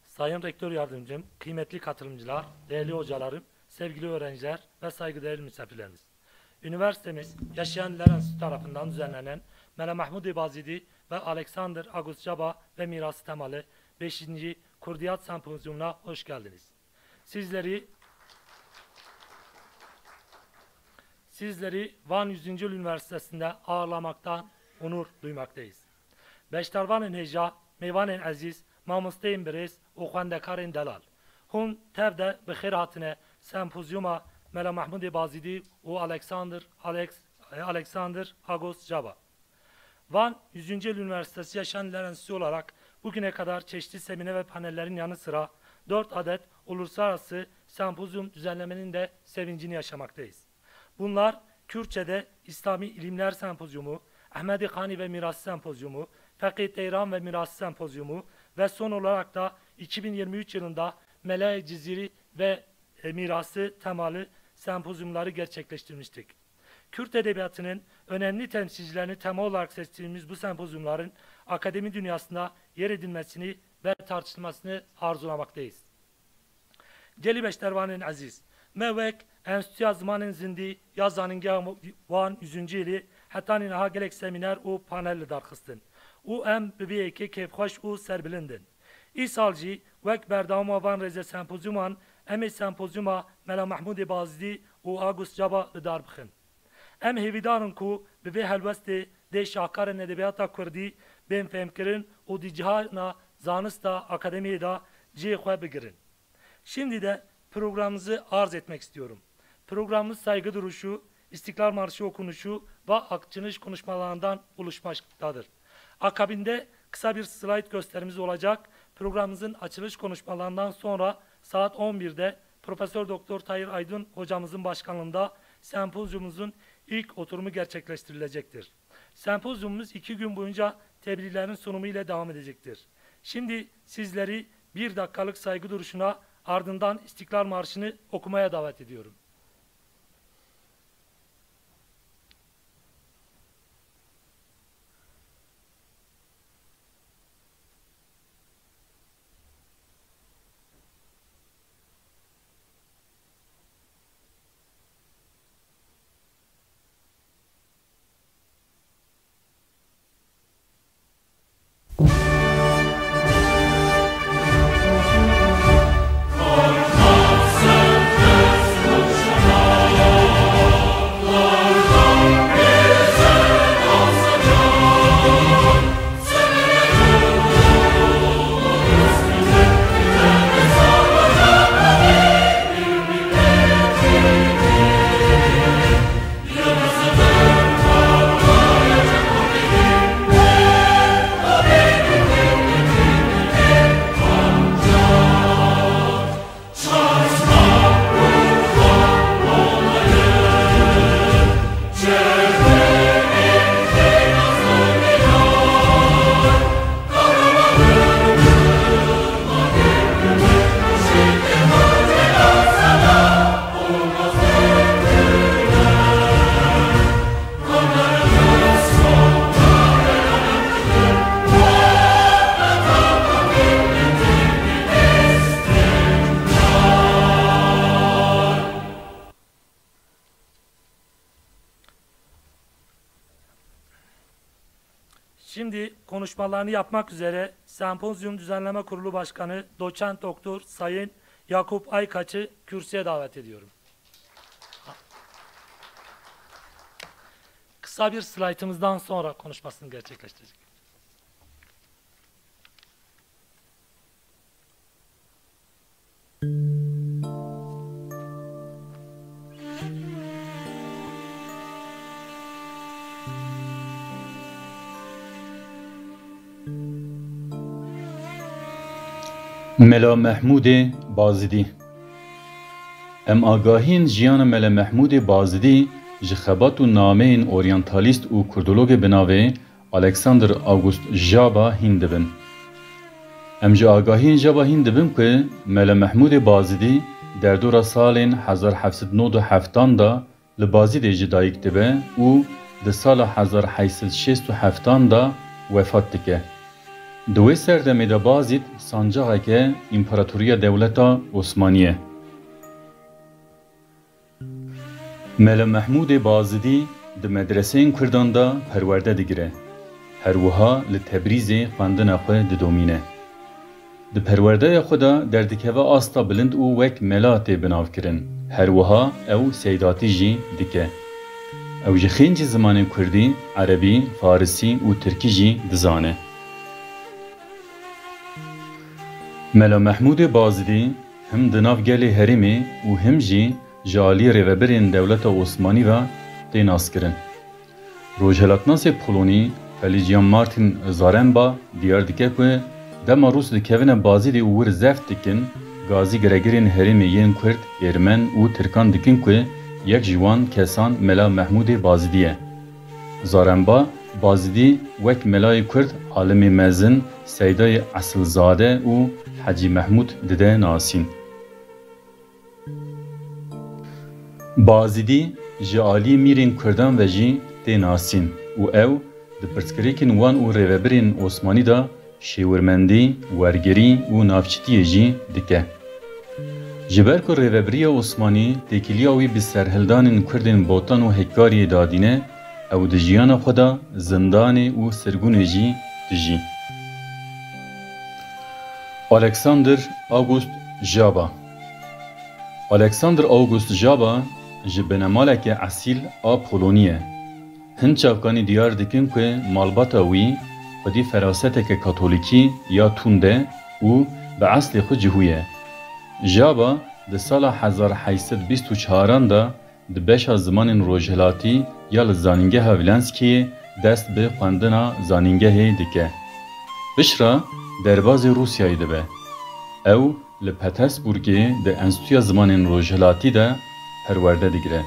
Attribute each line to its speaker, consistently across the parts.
Speaker 1: Sayın Rektör Yardımcım, kıymetli katılımcılar, değerli hocalarım, sevgili öğrenciler ve saygıdeğer misafirlerimiz. Üniversitemiz Yaşayan Enstitüsü tarafından düzenlenen Mele Mahmudi Bazidi ve Alexander August Jaba ve Mirası temalı 5. Kurdiyat Sempozyumuna hoş geldiniz. Sizleri Van 100. Yıl Üniversitesi'nde ağırlamaktan onur duymaktayız. Beştarvanın heja, meyvanın aziz, mamusteyn biriz, oxandekarın delal. Hun tevde bixir hatine sempozyuma Mele Mahmudi Bazidi ve Alexander August Jaba. Van 100. Yıl Üniversitesi Yaşayan Enstitüsü olarak bugüne kadar çeşitli seminer ve panellerin yanı sıra 4 adet uluslararası sempozyum düzenlemenin de sevincini yaşamaktayız. Bunlar Kürtçe'de İslami İlimler Sempozyumu, Ahmedi Kani ve Mirası Sempozyumu, Fakih Teyran ve Mirası Sempozyumu ve son olarak da 2023 yılında Mele Ciziri ve Mirası temalı sempozyumları gerçekleştirmiştik. Kürt edebiyatının önemli temsilcilerini tema olarak seçtiğimiz bu sempozyumların akademi dünyasında yer edilmesini ve tartışılmasını arzulamaktayız. Geli Beştervan'ın aziz, mevek enstitüya zamanın zindi yazanın Van 100. yılı hatta ninaha gelek seminer u panelli darkıstın. U em bibiyeki keyfhoş u serbilindin. İsalci vek berdama Van reze sempozyuman emi sempozyuma Mele Mahmudi Bazidi u August Jaba darbıxın. Em hevidarın ku bibi helvesti de şahkarın edebiyata kurdi ben femkirin u di cihana zanısta akademiye da cihwe bigirin. Şimdi de programımızı arz etmek istiyorum. Programımız saygı duruşu, İstiklal Marşı okunuşu ve açılış konuşmalarından oluşmaktadır. Akabinde kısa bir slide gösterimiz olacak. Programımızın açılış konuşmalarından sonra saat 11'de Profesör Doktor Tayyir Aydın hocamızın başkanlığında sempozyumumuzun ilk oturumu gerçekleştirilecektir. Sempozyumumuz 2 gün boyunca tebliğlerin sunumu ile devam edecektir. Şimdi sizleri 1 dakikalık saygı duruşuna ardından İstiklal Marşı'nı okumaya davet ediyorum. Şimdi konuşmalarını yapmak üzere Sempozyum Düzenleme Kurulu Başkanı Doçent Doktor Sayın Yakup Aykaç'ı kürsüye davet ediyorum. Kısa bir slaytımızdan sonra konuşmasını gerçekleştirecek.
Speaker 2: Mele Mahmudi Bazidi Em agahîn jiyana Mele Mahmudi Bazidi ji xebat û nameyên oryantalîst û kurdologê bi navê Alexander August Jaba hîn dibin. Em ji agahiyên Jaba hîn dibin ku Mele Mahmudi Bazidi derdora salên 1797 da li Bazidê jî dayîk dibe û di sala 1867 da wefat dike. Di wê serdemê de Bazid sancaqeke İmparatoriya Dewleta Osmaniye. Mele Mehmudê Bazidî di medreseyên Kurdan da perwerde digire. Her wiha li Tebrîzê xwendina xwe didomîne. Di perwerdeya xwe da derdikeve asta bilind û wek mela tê binavkirin. Her wiha ew seydatî jî dike. Ew ji xêncî zimanên Kurdî, Erebî, Farsî û Tirkî jî dizane. Mela Mehmudê Bazidî him di nav gelê herêmê û him jî ji aliyê rêveberên Dewleta Osmanî ve tê naskirin. Rojhilatnasê Polonî, Felician Martin Zaremba diyar dike ku dema Rûs dikevine Bazidî û wir zeft dikin, gazî giregirên herêmê yên Kurd, Êrmen û Tirkan dikin ku yek ji wan kesan Mela Mehmudê Bazidî ye. Zaremba, Bazidî wek melayê Kurd, alimê mezin, Seydayê Esilzade û Hecî Mehmud dide nasîn. Bazidî ji aliyê mîrên Kurdan ve jî tê nasîn û ew di pirsgirêkên wan û rêveberên Osmanî da şêwirmendî, wergerî û navçîtiyê jî dike. Ji ber ku rêveberiya Osmanî têkiliya wî bi serhildanên Kurdên botan û hekkariyê dadîne, ew di jiyana xwe da zindanê û sirgûnê jî dijî. Alexander August Jaba. Alexander August Jaba ji benemaleke esîl a Polonî ye. Hin çavkanî diyar dikin ku malbata wî xwedî feraseteke katolîkî ya tûnde û bi eslê xwe cihû ye. Jaba di sala 1824 da di beşa zimanên rojhilatî ya li zanîngeha Vlenskiyê dest bi xwendina zanîngehê dike. Bişra derbazê Rûsyayê dibe. Ew li Petersburgê di Enstitûya Zimanên Rojhilatî de perwerde digire.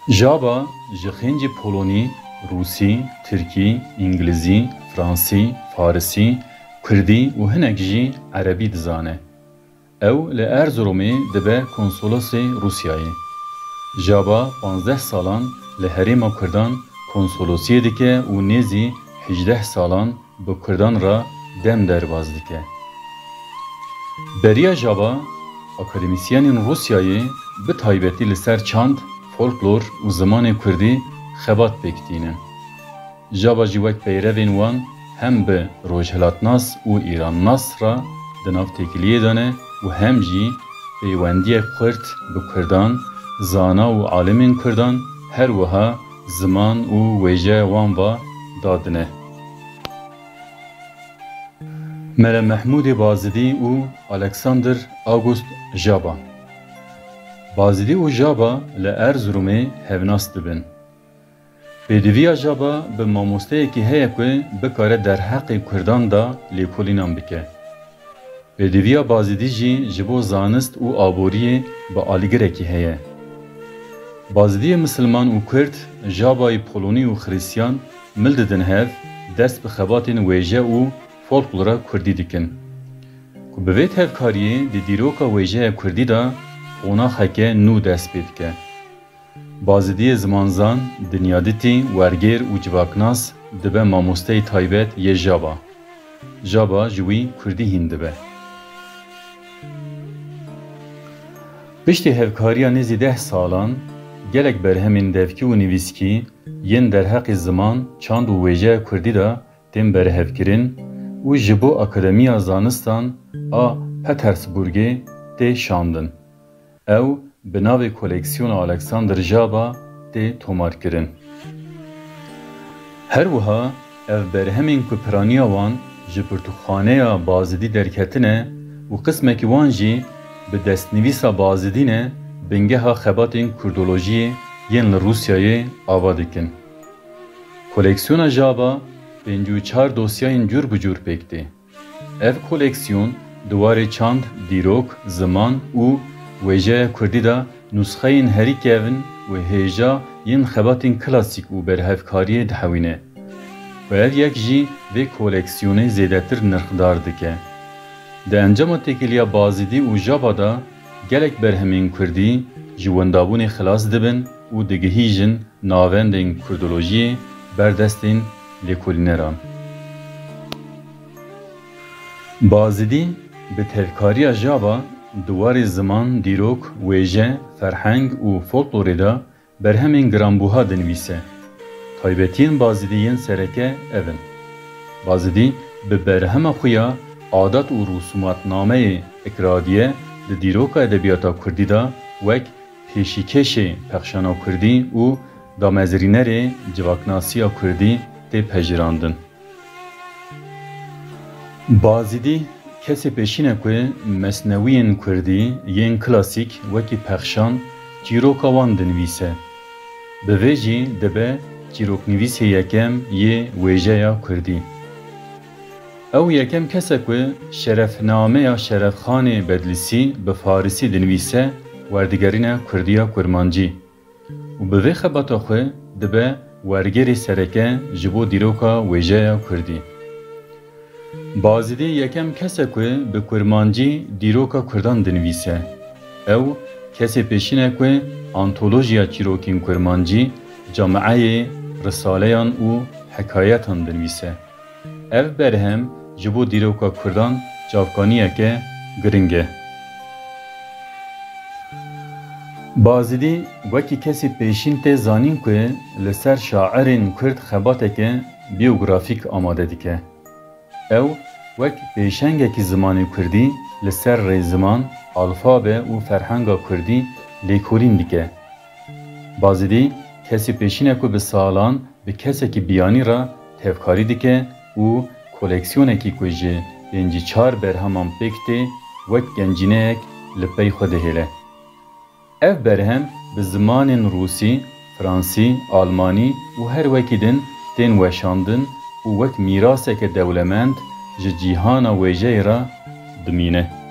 Speaker 2: Jaba ji xêncî Polonî, Rûsî, Tirkî, İngilîzî, Fransî, Farsî, Kurdî û hinek jî Erebî dizane. Ew li Erzeromê dibe konsolosê Rûsyayê. Jaba 15 salan li Herêma Kurdan konsolosiyê dike û nêzî 18 salan bi Kurdan ra dem derbaz dike. Beriya Jaba, akademisyenên Rûsyayê bi taybetî li ser çand, folklor û zimanê Kurdî xebat pêkitîne. Jaba jî wek peyrevên wan hem bi rojhilatnas û îrannas ra di nav têkiliyê dane û hem jî peywendiyek Kurd bi Kurdan, zana û alimên Kurdan her wiha ziman û wêjeya wan va dadine. Mele Mehmudê Bazidî û Alexander August Jaba. Bazidî û Jaba li Erzeromê hevnas dibin. Pêdiviya Jaba bi mamosteyekî heye ku bikare derheqê Kurdan da lêkolînan bike. Pêdiviya Bazidî jî ji bo zanist û aboriyê bi alîgirekî heye. Bazidiyê Misilman û Kurd, Jabayê Polonî û Xristiyan mil didin hev, dest bi xebatên wêje û folklora Kurdî dikin. Ku bi vê tevkariyê di dîroka wêjeya Kurdî da qonaxeke nû dest pê dike. Bazidiyê zimanzan, dinyadîtî, wergêr û civaknas dibe mamosteyê taybet yê Jaba. Jaba ji wî Kurdî hîn dibe. Piştî hevkariya nêzî 10 salan, gelek berhemên devkî û nivîskî yên derheqê ziman, çand û wêjeya Kurdî da tên berhevkirin û ji bo Akademiya Zanistan a Petersburgê tê şandin. Ew bi navê koleksiyona Alexander Jaba tê tomarkirin. Her wiha ev berhemên ku piraniya wan ji pirtûkxaneya Bazidî derketine û qismekî wan jî bi destnivîsa Bazidî ne bingeha xebatên Kurdolojiyê yên li Rûsyayê ava dikin. Koleksiyona Jaba 54 dosyayên cur bi cur pêktê. Ev koleksiyon duwarê çand, dîrok, ziman û wêjeya Kurdî da nusxeyên herî kevin û hêja yên xebatên klasîk û berhevkariyê dihewîne. Ve ev yek jî vê koleksiyonê zêdetir nirxdar dike. Di encama têkiliya Bazidî û Jaba da gelek berhemên Kurdî ji wendabûnê xilas dibin û digihîjin navendên Kurdolojiyê berdestên lêkolîneran. Bazidî bi tevkariya java duwarê ziman, dîrok, wêje, ferheng û folklorê da berhemên giranbûha dinivîse. Taybetiyên Bazidî yên sereke ev in. Bazidî bi berhema xwe ya adat û rûsumatnameyê ikradiye di dîroka edebiyata Kurdî da wek pêşîkeşê pexşana Kurdî û damezrînerê civaknasiya Kurdî tê pejirandin. Bazidî kesê pêşîne ku mesnewiyên Kurdî yên klasîk wekî pexşan çîroka wan dinivîse. Bi vê jî dibe çîroknivîsê yekem yê wêjeya Kurdî. Ew yekem kesek ku şerefnameya Şerefxanê Bedlisî bi Farisî dinivîse werdigerîne Kurdiya Kurmancî û bi vê xebata xwe dibe wergerê sereke ji bo dîroka wêjeya Kurdî. Bazidî yekem kesek ku bi Kurmancî dîroka Kurdan dinivîse. Ew kesê pêşîne ku antolojiya çîrokên Kurmancî cameyê risaleyan û hekayetan dinivîse. Ev berhem ji bo dîroka Kurdan çavkaniyeke giring e. Bazidî wekî kesê pêşîn tê zanîn ku li ser şairên Kurd xebateke biyografîk amade dike. Ew wek pêşengekî zimanê Kurdî li ser rêziman, alfabe û ferhenga Kurdî lêkolîn dike. Bazidî kesê pêşîne ku bi salan bi kesekî biyanî ra tevkarî dike û koleksiyonekî ku ji pêncî çar berheman pêk tê wek gencîneyek li pey xwe dihêle. Ev berhem bi zimanên Rûsî, Fransî, Almanî û her wekî din tên weşandin û wek mîraseke dewlemend ji cîhana wêjeyê ra dimîne.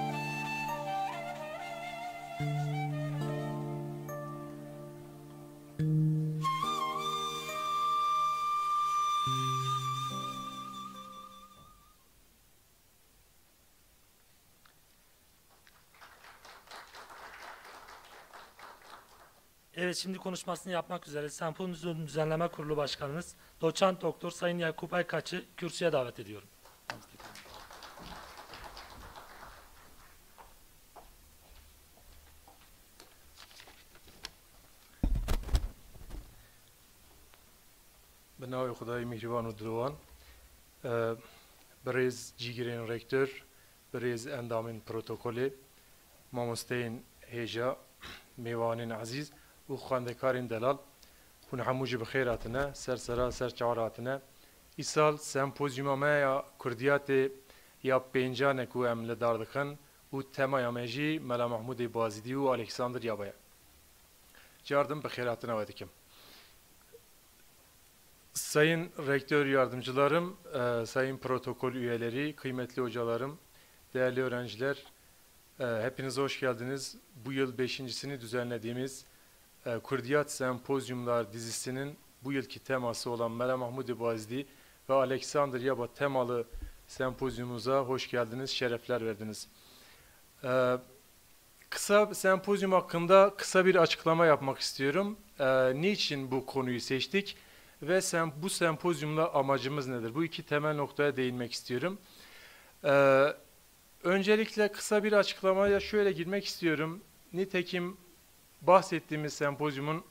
Speaker 1: Evet, şimdi konuşmasını yapmak üzere Sempozyum Düzenleme Kurulu Başkanımız Doçent Doktor Sayın Yakup Aykaç'ı kürsüye davet ediyorum.
Speaker 3: به نام خدای مهربان و دروان بریز جیگرین رکتور بریز اندامین پروتکلی ماموستین هیجا میوانین عزیز و خواندکارین دلال هون هموجی بخیراتنه سرسرا سرچاراتنه ای سال سمپوزیوم ما یا کردیات یا پنجانه کو ام لداردخن و تما یامجی ملا محمود بازدی و الکساندر یابایا جاردم بخیراتنه و دیکم. Sayın Rektör Yardımcılarım, sayın protokol üyeleri, kıymetli hocalarım, değerli öğrenciler, hepiniz hoş geldiniz. Bu yıl 5.sini düzenlediğimiz Kurdiyat Sempozyumlar dizisinin bu yılki teması olan Mela Mahmud Bazdi ve Alexander Yaba temalı sempozyumumuza hoş geldiniz, şerefler verdiniz. Kısa sempozyum hakkında kısa bir açıklama yapmak istiyorum. Niçin bu konuyu seçtik? Ve bu sempozyumla amacımız nedir? Bu iki temel noktaya değinmek istiyorum. Öncelikle kısa bir açıklamaya şöyle girmek istiyorum. Nitekim bahsettiğimiz sempozyumun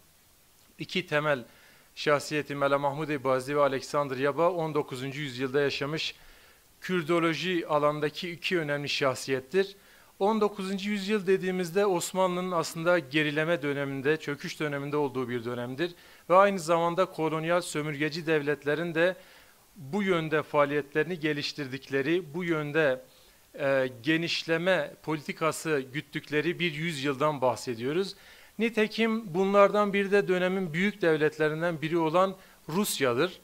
Speaker 3: iki temel şahsiyeti Mela Mahmud Bazdi ve Alexander Yaba 19. yüzyılda yaşamış Kürdoloji alandaki iki önemli şahsiyettir. 19. yüzyıl dediğimizde Osmanlı'nın aslında gerileme döneminde, çöküş döneminde olduğu bir dönemdir. Ve aynı zamanda kolonyal sömürgeci devletlerin de bu yönde faaliyetlerini geliştirdikleri, bu yönde genişleme politikası güttükleri bir yüzyıldan bahsediyoruz. Nitekim bunlardan biri de dönemin büyük devletlerinden biri olan Rusya'dır.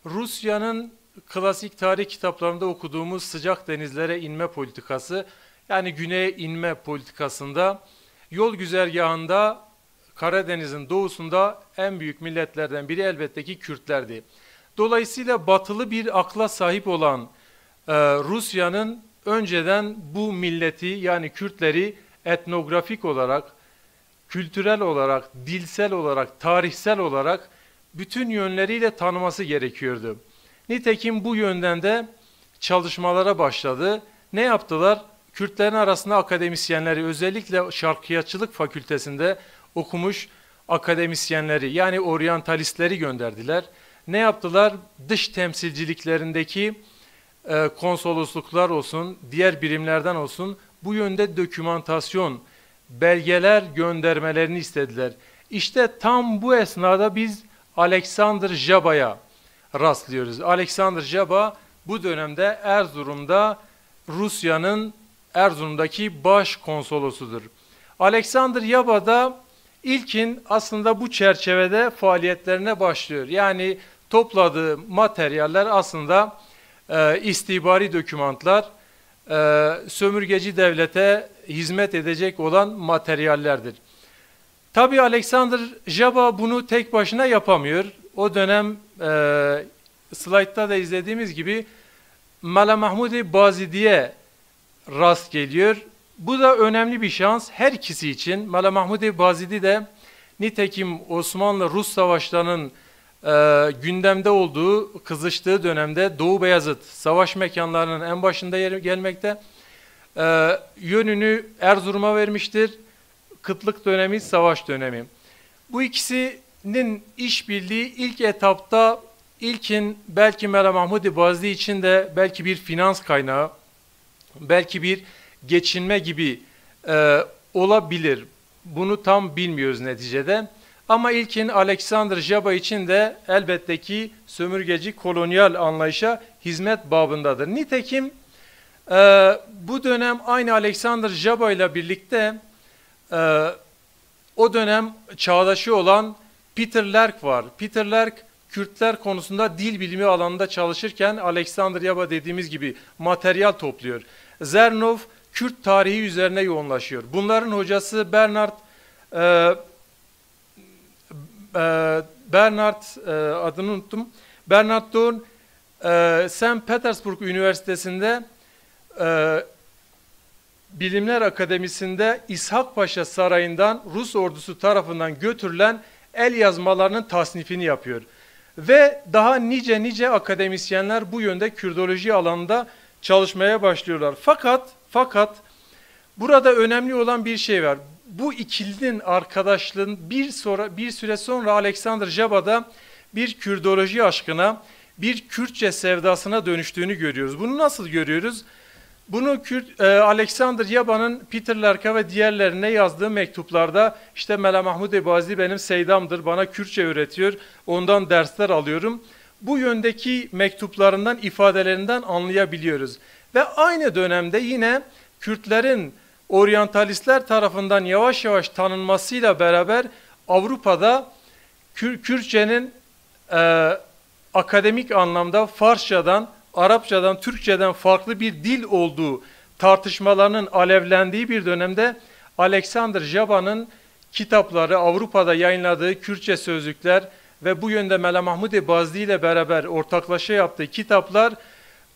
Speaker 3: Rusya'nın klasik tarih kitaplarında okuduğumuz sıcak denizlere inme politikası, yani güneye inme politikasında yol güzergahında Karadeniz'in doğusunda en büyük milletlerden biri elbette ki Kürtlerdi. Dolayısıyla batılı bir akla sahip olan Rusya'nın önceden bu milleti yani Kürtleri etnografik olarak, kültürel olarak, dilsel olarak, tarihsel olarak bütün yönleriyle tanıması gerekiyordu. Nitekim bu yönden de çalışmalara başladı. Ne yaptılar? Kürtlerin arasında akademisyenleri, özellikle şarkıyatçılık fakültesinde okumuş akademisyenleri, yani oryantalistleri gönderdiler. Ne yaptılar? Dış temsilciliklerindeki konsolosluklar olsun, diğer birimlerden olsun bu yönde dokümantasyon, belgeler göndermelerini istediler. İşte tam bu esnada biz Alexander Jaba'ya rastlıyoruz. Alexander Jaba bu dönemde Erzurum'da Rusya'nın Erzurum'daki baş konsolosudur. Alexander Jaba da ilkin aslında bu çerçevede faaliyetlerine başlıyor. Yani topladığı materyaller aslında istihbari dokümantlar, sömürgeci devlete hizmet edecek olan materyallerdir. Tabii Alexander Jaba bunu tek başına yapamıyor. O dönem slaytta da izlediğimiz gibi Mala Mahmudi Bazidi'ye rast geliyor. Bu da önemli bir şans her ikisi için. Mala Mahmudi Bazidi de nitekim Osmanlı-Rus savaşlarının gündemde olduğu, kızıştığı dönemde Doğu Beyazıt savaş mekanlarının en başında gelmekte. Yönünü Erzurum'a vermiştir. Kıtlık dönemi, savaş dönemi. Bu ikisinin işbirliği ilk etapta ilkin belki Mala Mahmudi Bazdi için de belki bir finans kaynağı, belki bir geçinme gibi olabilir. Bunu tam bilmiyoruz neticede. Ama ilkin Alexander Jaba için de elbette ki sömürgeci kolonyal anlayışa hizmet babındadır. Nitekim bu dönem aynı Alexander Jaba ile birlikte o dönem çağdaşı olan Peter Lerk var. Peter Lerk Kürtler konusunda dil bilimi alanında çalışırken Alexander Jaba dediğimiz gibi materyal topluyor. Zernov Kürt tarihi üzerine yoğunlaşıyor. Bunların hocası Bernard adını unuttum. Bernard Dorn St. Petersburg Üniversitesi'nde Bilimler Akademisi'nde İshak Paşa Sarayı'ndan Rus ordusu tarafından götürülen el yazmalarının tasnifini yapıyor. Ve daha nice akademisyenler bu yönde Kürdoloji alanında çalışmaya başlıyorlar. Fakat burada önemli olan bir şey var. Bu ikilinin arkadaşlığın bir süre sonra Alexander Jaba'da bir Kürdoloji aşkına, bir Kürtçe sevdasına dönüştüğünü görüyoruz. Bunu nasıl görüyoruz? Bunu Alexander Jaba'nın Peter Lerk'a ve diğerlerine yazdığı mektuplarda işte Mala Mahmudi Bazdi benim seydamdır, bana Kürtçe öğretiyor, ondan dersler alıyorum. Bu yöndeki mektuplarından, ifadelerinden anlayabiliyoruz. Ve aynı dönemde yine Kürtlerin oryantalistler tarafından yavaş yavaş tanınmasıyla beraber Avrupa'da Kürtçenin akademik anlamda Farsçadan, Arapçadan, Türkçeden farklı bir dil olduğu tartışmalarının alevlendiği bir dönemde Alexander Jaba'nın kitapları, Avrupa'da yayınladığı Kürtçe sözlükler ve bu yönde Mala Mahmudi Bazdi ile beraber ortaklaşa yaptığı kitaplar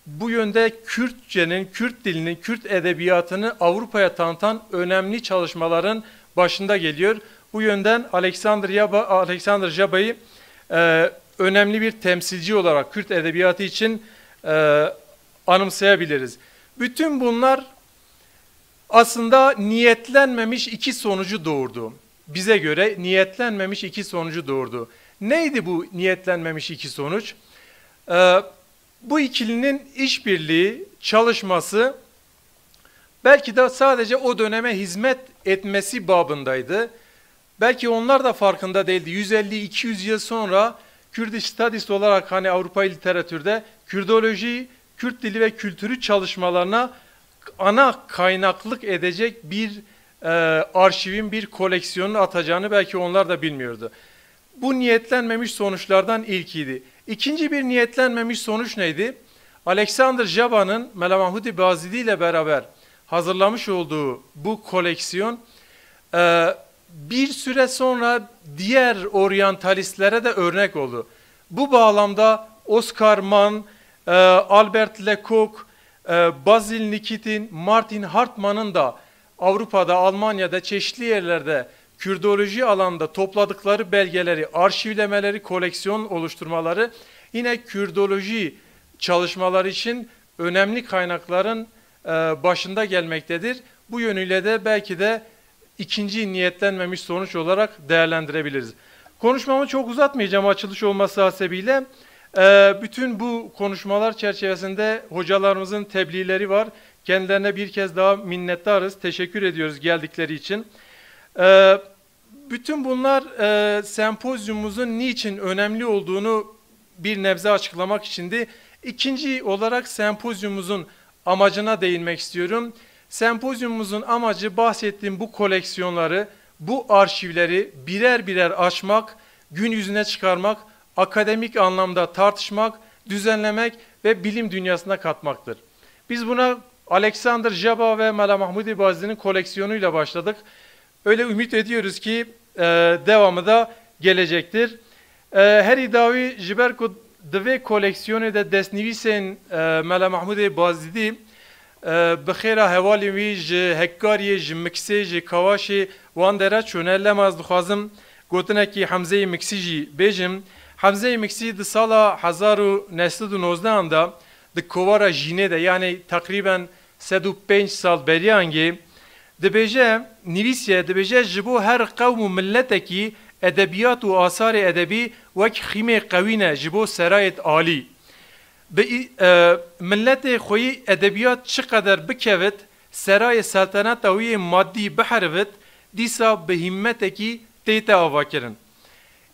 Speaker 3: bu yönde Kürtçenin, Kürt dilinin, Kürt edebiyatını Avrupa'ya tanıtan önemli çalışmaların başında geliyor. Bu yönden Alexander Jaba'yı önemli bir temsilci olarak Kürt edebiyatı için anımsayabiliriz. Bütün bunlar aslında niyetlenmemiş iki sonucu doğurdu. Bize göre niyetlenmemiş iki sonucu doğurdu. Neydi bu niyetlenmemiş iki sonuç? Bu ikilinin işbirliği, çalışması belki de sadece o döneme hizmet etmesi babındaydı. Belki onlar da farkında değildi. 150-200 yıl sonra Kurdish Studies olarak hani Avrupa literatürde Kürdoloji, Kürt dili ve kültürü çalışmalarına ana kaynaklık edecek bir arşivin, bir koleksiyonun atacağını belki onlar da bilmiyordu. Bu niyetlenmemiş sonuçlardan ilkiydi. İkinci bir niyetlenmemiş sonuç neydi? Alexander Jaba'nın Mala Mahmudi Bazidi ile beraber hazırlamış olduğu bu koleksiyon bir süre sonra diğer oryantalistlere de örnek oldu. Bu bağlamda Oscar Mann, Albert Lecoq, Basil Nikitin, Martin Hartmann'ın da Avrupa'da, Almanya'da çeşitli yerlerde Kürdoloji alanında topladıkları belgeleri arşivlemeleri, koleksiyon oluşturmaları yine Kürdoloji çalışmaları için önemli kaynakların başında gelmektedir. Bu yönüyle de belki de ikinci niyetlenmemiş sonuç olarak değerlendirebiliriz. Konuşmamı çok uzatmayacağım açılış olması hasebiyle. Bütün bu konuşmalar çerçevesinde hocalarımızın tebliğleri var. Kendilerine bir kez daha minnettarız. Teşekkür ediyoruz geldikleri için. Bütün bunlar sempozyumumuzun niçin önemli olduğunu bir nebze açıklamak içindi. İkinci olarak sempozyumumuzun amacına değinmek istiyorum. Sempozyumumuzun amacı bahsettiğim bu koleksiyonları, bu arşivleri birer birer açmak, gün yüzüne çıkarmak, akademik anlamda tartışmak, düzenlemek ve bilim dünyasına katmaktır. Biz buna Alexander Jabba ve Mela Mahmudi Bazidi'nin koleksiyonuyla başladık. Öyle ümit ediyoruz ki devamı da gelecektir. Her idavi jiberko dve koleksiyonu de destnivisen Mela Mahmudi Bazidi بخیره حوالی وی هکاری مکسی کawاشی وان دره چونه لماز دخوازم گوتنه کی حمزه مکسی بیجم حمزه مکسی د سال 1919 da د کوارا جینه ده yani takriben 105 sal beriyangi dibêje nivîsiye dibêje ji bo her qewm û milletekî edebiyat û asarê edebî wek xîmê qewîne ji bo serayet alî. Milletê xwî edebiyat çi qeder bikevit, serayê selteneta wî maddî biherivit, dîsa bi himmetekî tête avakirin.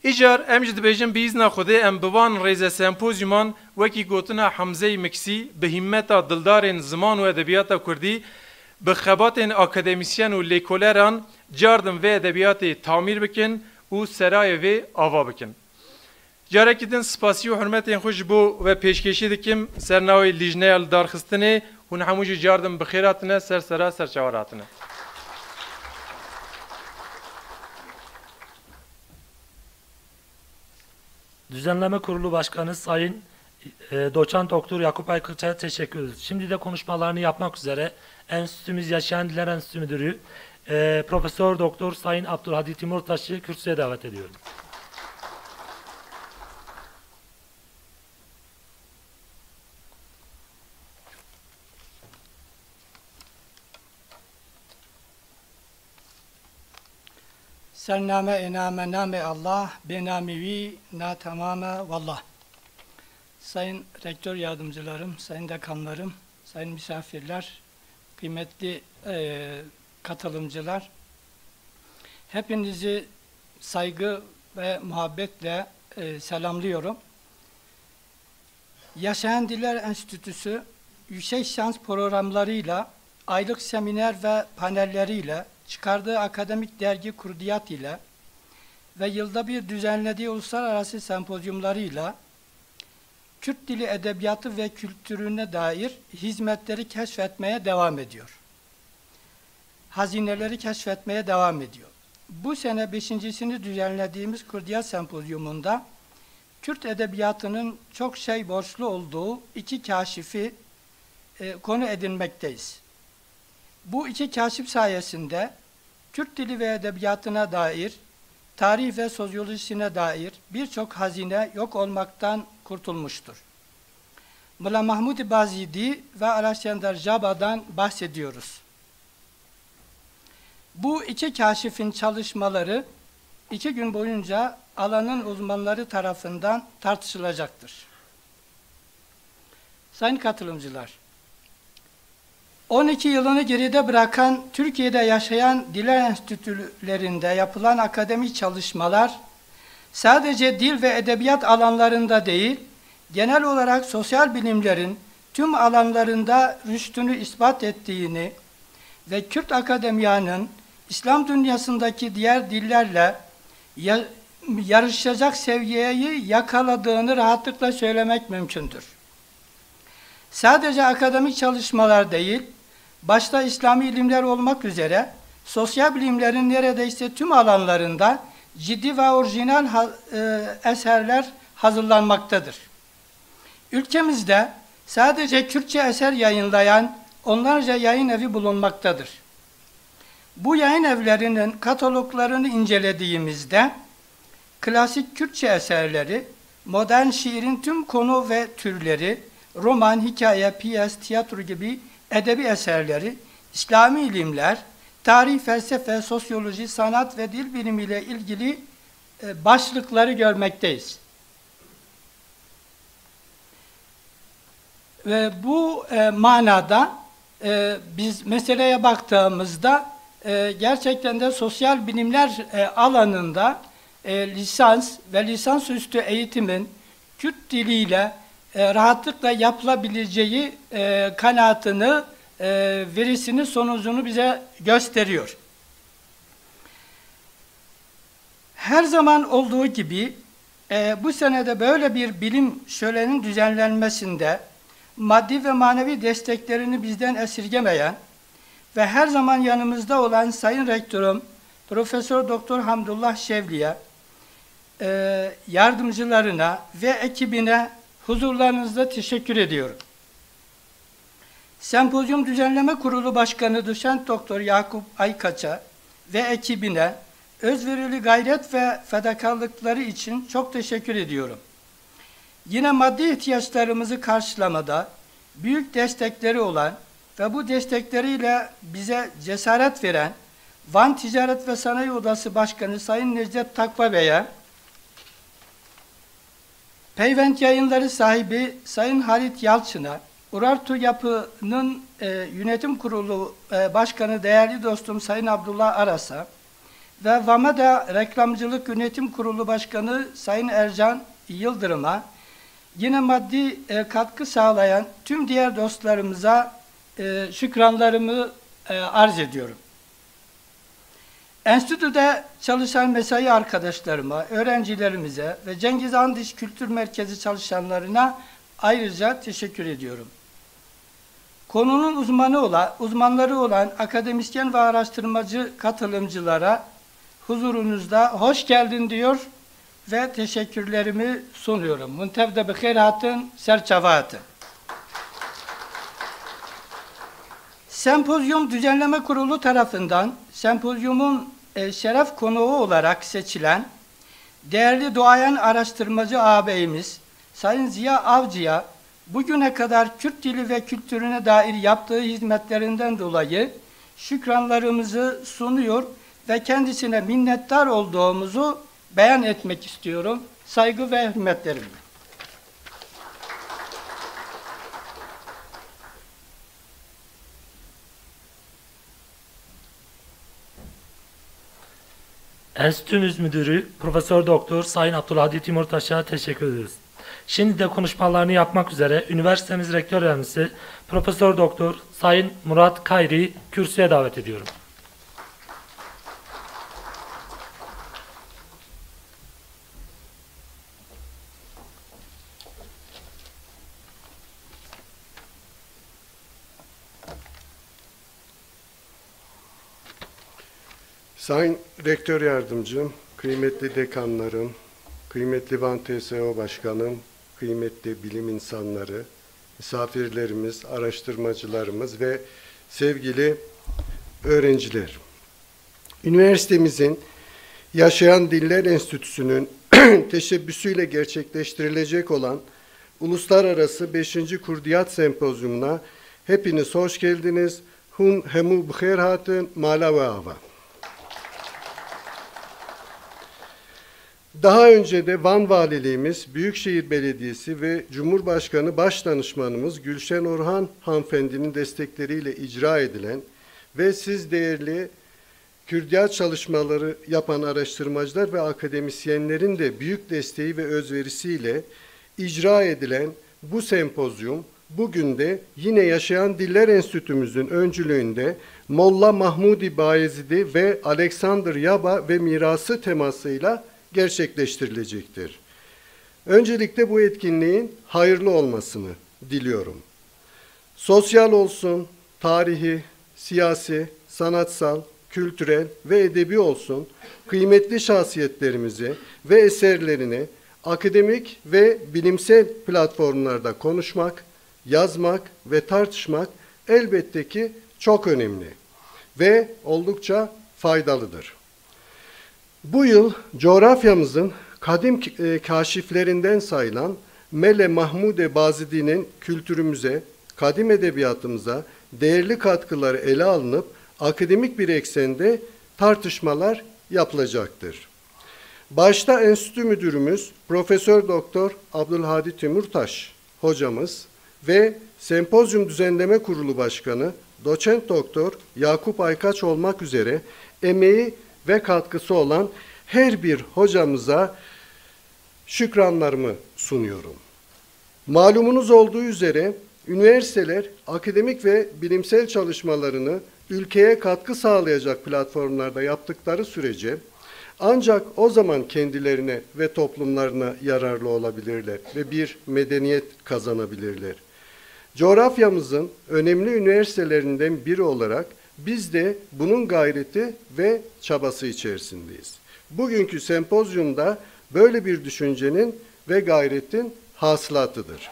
Speaker 3: İcar em ji dibêjin bi îzna Xwedê em bi van rêze sempozyuman wekî gotina Hemzeyê Miksî bi himmeta dildarên ziman û edebiyata Kurdî bi xebatên akademisyen û lêkoleran cardin vê edebiyatê tamîr bikin û serayê vê ava bikin. Carekî din spasî û hurmetên xwe ji bo ve pêşkêşî dikim sernavê lîjneya li darxistinê hûn hemû jî cardin bi xêr hatine ser sera serçavar hatine.
Speaker 1: Düzenleme Kurulu Başkanı Sayın Doçent Doktor Yakup Aykırç'a teşekkür ederiz. Şimdi de konuşmalarını yapmak üzere Enstitümüz Yaşayan Diller Enstitüsü Müdürü Profesör Doktor Sayın Abdülhadi Timurtaş'ı kürsüye davet ediyorum.
Speaker 4: Sername ename name Allah, benamivi na tamame vallah. Sayın Rektör Yardımcılarım, Sayın Dekanlarım, Sayın misafirler, kıymetli katılımcılar, hepinizi saygı ve muhabbetle selamlıyorum. Yaşayan Diller Enstitüsü, yüksek şans programlarıyla, aylık seminer ve panelleriyle, çıkardığı akademik dergi Kurdiyat ile ve yılda bir düzenlediği uluslararası sempozyumlarıyla Kürt dili edebiyatı ve kültürüne dair hizmetleri keşfetmeye devam ediyor. Hazineleri keşfetmeye devam ediyor. Bu sene 5.sini düzenlediğimiz Kurdiyat Sempozyumunda Kürt edebiyatının çok borçlu olduğu iki kaşifi konu edinmekteyiz. Bu iki kaşif sayesinde Kürt dili ve edebiyatına dair, tarih ve sosyolojisine dair birçok hazine yok olmaktan kurtulmuştur. Mela Mahmudi Bazidi ve Alexander Jabba'dan bahsediyoruz. Bu iki kaşifin çalışmaları 2 gün boyunca alanın uzmanları tarafından tartışılacaktır. Sayın katılımcılar, 12 yılını geride bırakan Türkiye'de yaşayan diller enstitülerinde yapılan akademik çalışmalar sadece dil ve edebiyat alanlarında değil, genel olarak sosyal bilimlerin tüm alanlarında rüştünü ispat ettiğini ve Kürt akademiyanın İslam dünyasındaki diğer dillerle yarışacak seviyeyi yakaladığını rahatlıkla söylemek mümkündür. Sadece akademik çalışmalar değil, başta İslami ilimler olmak üzere sosyal bilimlerin neredeyse tüm alanlarında ciddi ve orijinal eserler hazırlanmaktadır. Ülkemizde sadece Kürtçe eser yayınlayan onlarca yayın evi bulunmaktadır. Bu yayın evlerinin kataloglarını incelediğimizde klasik Kürtçe eserleri, modern şiirin tüm konu ve türleri, roman, hikaye, piyes, tiyatro gibi edebi eserleri, İslami ilimler, tarih, felsefe, sosyoloji, sanat ve dil bilimiyle ilgili başlıkları görmekteyiz. Ve bu manada biz meseleye baktığımızda gerçekten de sosyal bilimler alanında lisans ve lisansüstü eğitimin Kürt diliyle rahatlıkla yapılabileceği kanaatini, verisini, sonucunu bize gösteriyor. Her zaman olduğu gibi bu senede böyle bir bilim şölenin düzenlenmesinde maddi ve manevi desteklerini bizden esirgemeyen ve her zaman yanımızda olan Sayın Rektörüm Profesör Doktor Hamdullah Şevli'ye, yardımcılarına ve ekibine huzurlarınızda teşekkür ediyorum. Sempozyum Düzenleme Kurulu Başkanı Doçent Doktor Yakup Aykaç'a ve ekibine özverili gayret ve fedakarlıkları için çok teşekkür ediyorum. Yine maddi ihtiyaçlarımızı karşılamada büyük destekleri olan ve bu destekleriyle bize cesaret veren Van Ticaret ve Sanayi Odası Başkanı Sayın Necdet Takva Bey'e, Peyvent Yayınları sahibi Sayın Halit Yalçın'a, Urartu Yapı'nın yönetim kurulu başkanı değerli dostum Sayın Abdullah Aras'a ve Vameda Reklamcılık Yönetim Kurulu Başkanı Sayın Ercan Yıldırım'a, yine maddi katkı sağlayan tüm diğer dostlarımıza şükranlarımı arz ediyorum. Enstitüde çalışan mesai arkadaşlarıma, öğrencilerimize ve Cengiz Andiç Kültür Merkezi çalışanlarına ayrıca teşekkür ediyorum. Konunun uzmanları olan akademisyen ve araştırmacı katılımcılara huzurunuzda hoş geldin diyor ve teşekkürlerimi sunuyorum. Muntevde bixeyr hatın, serçavatın. Sempozyum Düzenleme Kurulu tarafından sempozyumun şeref konuğu olarak seçilen değerli duayen araştırmacı ağabeyimiz Sayın Ziya Avcı'ya bugüne kadar Kürt dili ve kültürüne dair yaptığı hizmetlerinden dolayı şükranlarımızı sunuyor ve kendisine minnettar olduğumuzu beyan etmek istiyorum. Saygı ve hürmetlerimle.
Speaker 1: Enstitümüz Müdürü Profesör Doktor Sayın Abdülhadi Timurtaş'a teşekkür ederiz. Şimdi de konuşmalarını yapmak üzere üniversitemiz Rektör Yardımcısı Profesör Doktor Sayın Murat Kayri'yi kürsüye davet ediyorum.
Speaker 5: Sayın Rektör Yardımcım, kıymetli dekanlarım, kıymetli Van TSO Başkanım, kıymetli bilim insanları, misafirlerimiz, araştırmacılarımız ve sevgili öğrenciler. Üniversitemizin Yaşayan Diller Enstitüsü'nün teşebbüsüyle gerçekleştirilecek olan Uluslararası 5. Kurdiyat Sempozyumuna hepiniz hoş geldiniz. Hun hemu bixeyr hatın, mala ve ava. Daha önce de Van Valiliğimiz, Büyükşehir Belediyesi ve Cumhurbaşkanı Başdanışmanımız Gülşen Orhan hanımefendinin destekleriyle icra edilen ve siz değerli Kürdiyat çalışmaları yapan araştırmacılar ve akademisyenlerin de büyük desteği ve özverisiyle icra edilen bu sempozyum, bugün de yine Yaşayan Diller Enstitümüzün öncülüğünde Molla Mahmudi Bayezidi ve Alexander Yaba ve mirası temasıyla gerçekleştirilecektir. Öncelikle bu etkinliğin hayırlı olmasını diliyorum. Sosyal olsun, tarihi, siyasi, sanatsal, kültürel ve edebi olsun kıymetli şahsiyetlerimizi ve eserlerini akademik ve bilimsel platformlarda konuşmak, yazmak ve tartışmak elbette ki çok önemli. ve oldukça faydalıdır. Bu yıl coğrafyamızın kadim kaşiflerinden sayılan Mele Mahmude Bazidi'nin kültürümüze, kadim edebiyatımıza değerli katkıları ele alınıp akademik bir eksende tartışmalar yapılacaktır. Başta Enstitü Müdürümüz Profesör Doktor Abdülhadi Timurtaş hocamız ve Sempozyum Düzenleme Kurulu Başkanı Doçent Doktor Yakup Aykaç olmak üzere emeği ve katkısı olan her bir hocamıza şükranlarımı sunuyorum. Malumunuz olduğu üzere üniversiteler akademik ve bilimsel çalışmalarını ülkeye katkı sağlayacak platformlarda yaptıkları sürece ancak o zaman kendilerine ve toplumlarına yararlı olabilirler ve bir medeniyet kazanabilirler. Coğrafyamızın önemli üniversitelerinden biri olarak biz de bunun gayreti ve çabası içerisindeyiz. Bugünkü sempozyumda böyle bir düşüncenin ve gayretin hasılatıdır.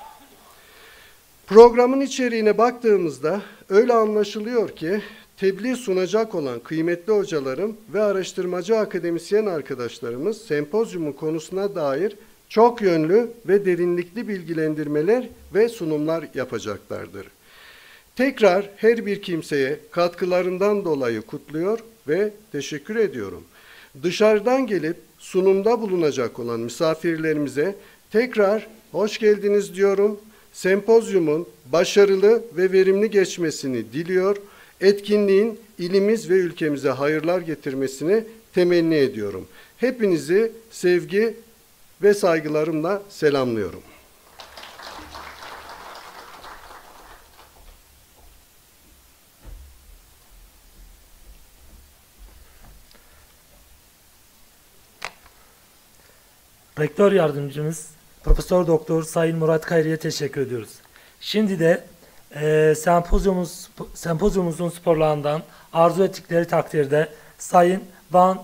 Speaker 5: Programın içeriğine baktığımızda öyle anlaşılıyor ki tebliğ sunacak olan kıymetli hocalarım ve araştırmacı akademisyen arkadaşlarımız sempozyumun konusuna dair çok yönlü ve derinlikli bilgilendirmeler ve sunumlar yapacaklardır. Tekrar her bir kimseye katkılarından dolayı kutluyor ve teşekkür ediyorum. Dışarıdan gelip sunumda bulunacak olan misafirlerimize tekrar hoş geldiniz diyorum. Sempozyumun başarılı ve verimli geçmesini diliyor. Etkinliğin ilimiz ve ülkemize hayırlar getirmesini temenni ediyorum. Hepinizi sevgi ve saygılarımla selamlıyorum.
Speaker 1: Rektör yardımcımız Profesör Doktor Sayın Murat Kayri'ye teşekkür ediyoruz. Şimdi de sempozyumumuzun sporlarından arzu ettikleri takdirde Sayın Van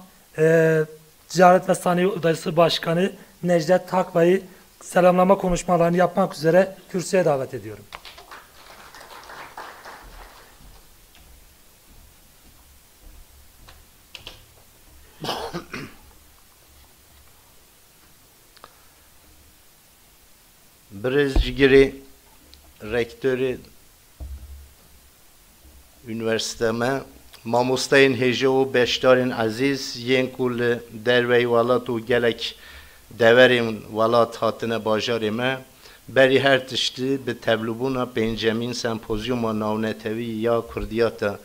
Speaker 1: Ticaret ve Sanayi Odası Başkanı Necdet Takbay'ı selamlama konuşmalarını yapmak üzere kürsüye davet ediyorum.
Speaker 6: Brezcigiri rektörü üniversiteme mamostayın hece u beştarın aziz yen kul dervey valat u gelek deverin valat hatine bajarime beri her tişti bi tevlubuna pencemin sempozyuma navnetevi ya kurdiyata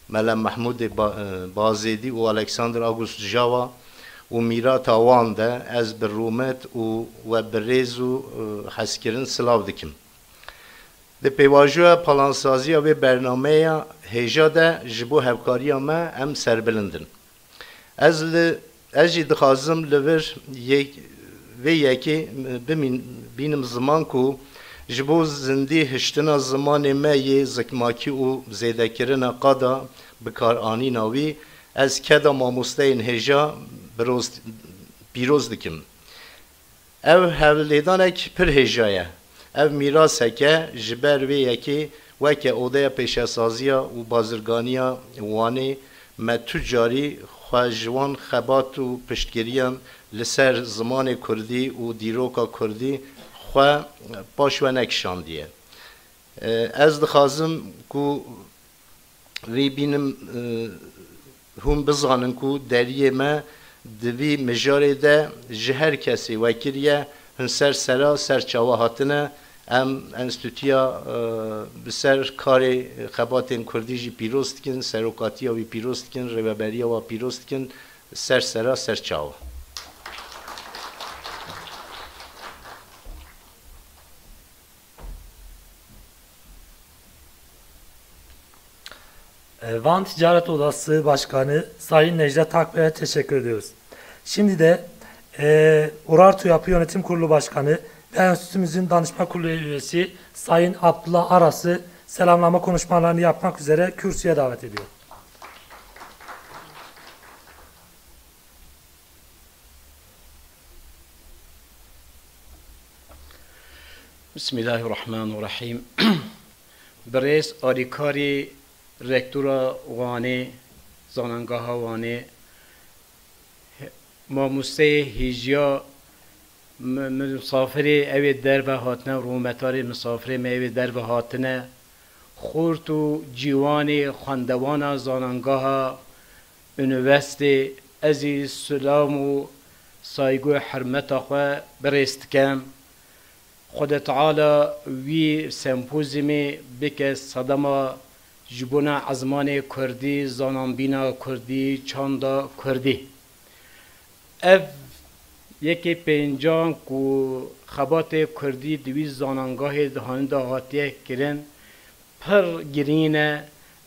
Speaker 6: Mele Mahmud Bazidi u Alexander August Java و میرات آوان ده از برومت و برزو حسکرین سلاو دکم. ده پیواجو پلانسازی و برنامه هجا ده جبو هفکاری ما ام سربلندن. از جد خازم لور و یکی بینم زمان کو جبو زندی هشتنا زمان ما یه زکماکی و زیده کرن قادا بکار آنی ناوی از کدا ماموستین هجا پیروز دکم. او هولیدانک پر هجایه. او میراثه که جبر و یکی وکه اوده پیشسازیا و بازرگانیا وانی متجاری خواجوان خبات و پشتگیریان لسر زمان کردی و دیروکا کردی خوا پاشوانک شاندیه. از دخوازم که وی بینم هم بزانن که دریه ما دوی مجاره ده جهر کسی وکریه هن سر چاواهاتنه ام انستوتیا بسر کار خباتین کردی جی پیروست کن سروکاتیا وی پیروست کن روبریا و پیروست کن سر چاوا
Speaker 1: Van Ticaret Odası Başkanı Sayın Necdet Takbay'a teşekkür ediyoruz. Şimdi de Urartu Yapı Yönetim Kurulu Başkanı ve Enstitümüzün Danışma Kurulu üyesi Sayın Abdullah Aras'ı selamlama konuşmalarını yapmak üzere kürsüye davet ediyor.
Speaker 7: Bismillahirrahmanirrahim. Beres arikari rektora vane زاننگاه وانه ماموسته هیجیا مسافر اوی در و هاتنه رومتار مسافر اوی در و هاتنه خورت و جیوان خواندوان زاننگاه انوسته ازی سلام و سایگو حرمت خواه برست کم خود تعالی وی سمپوزیمی بکه صدما جبونا عزمان کردی زانانبینا کردی چاندا کردی اف یکی پنجان کو خبات کردی دوی زانانگاه دهان دهاتیه کرن پر گرینه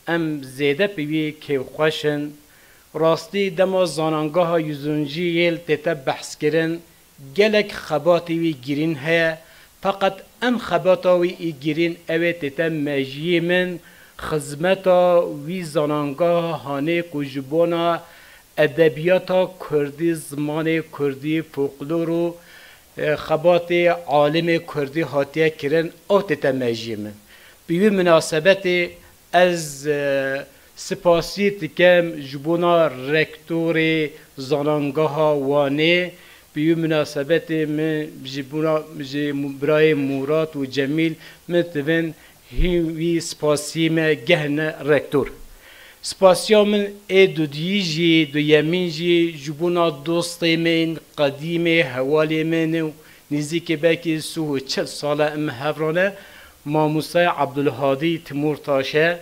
Speaker 7: ام زیده پیوی که خوشن راستی دما زانانگاه یزونجی یل تیتا بحث کرن گلک خباتی وی گرین هیا فقط ام خباتا وی گرین اوه تیتا مجیه من خدمتا وی زانانگاه هانه کجبونا ادبیات کردی زمان کردی فولکلور و خبات عالم کردی هاتیه کرن او تیتا مجیه من بیوی مناسبت از سپاسی تکم جبونا رکتور زانانگاه وانه بیوی مناسبت من جبونا برای مورات و جمیل متون هیوی سپاسی من گهن رکتور سپاسیا من ای دو دیجی دو یمین جی جبونا دوست من قدیم حوالی من نزدیک بکی سو 40 ساله ام هفرانه ماموسای عبدالهادی تیمورتاشه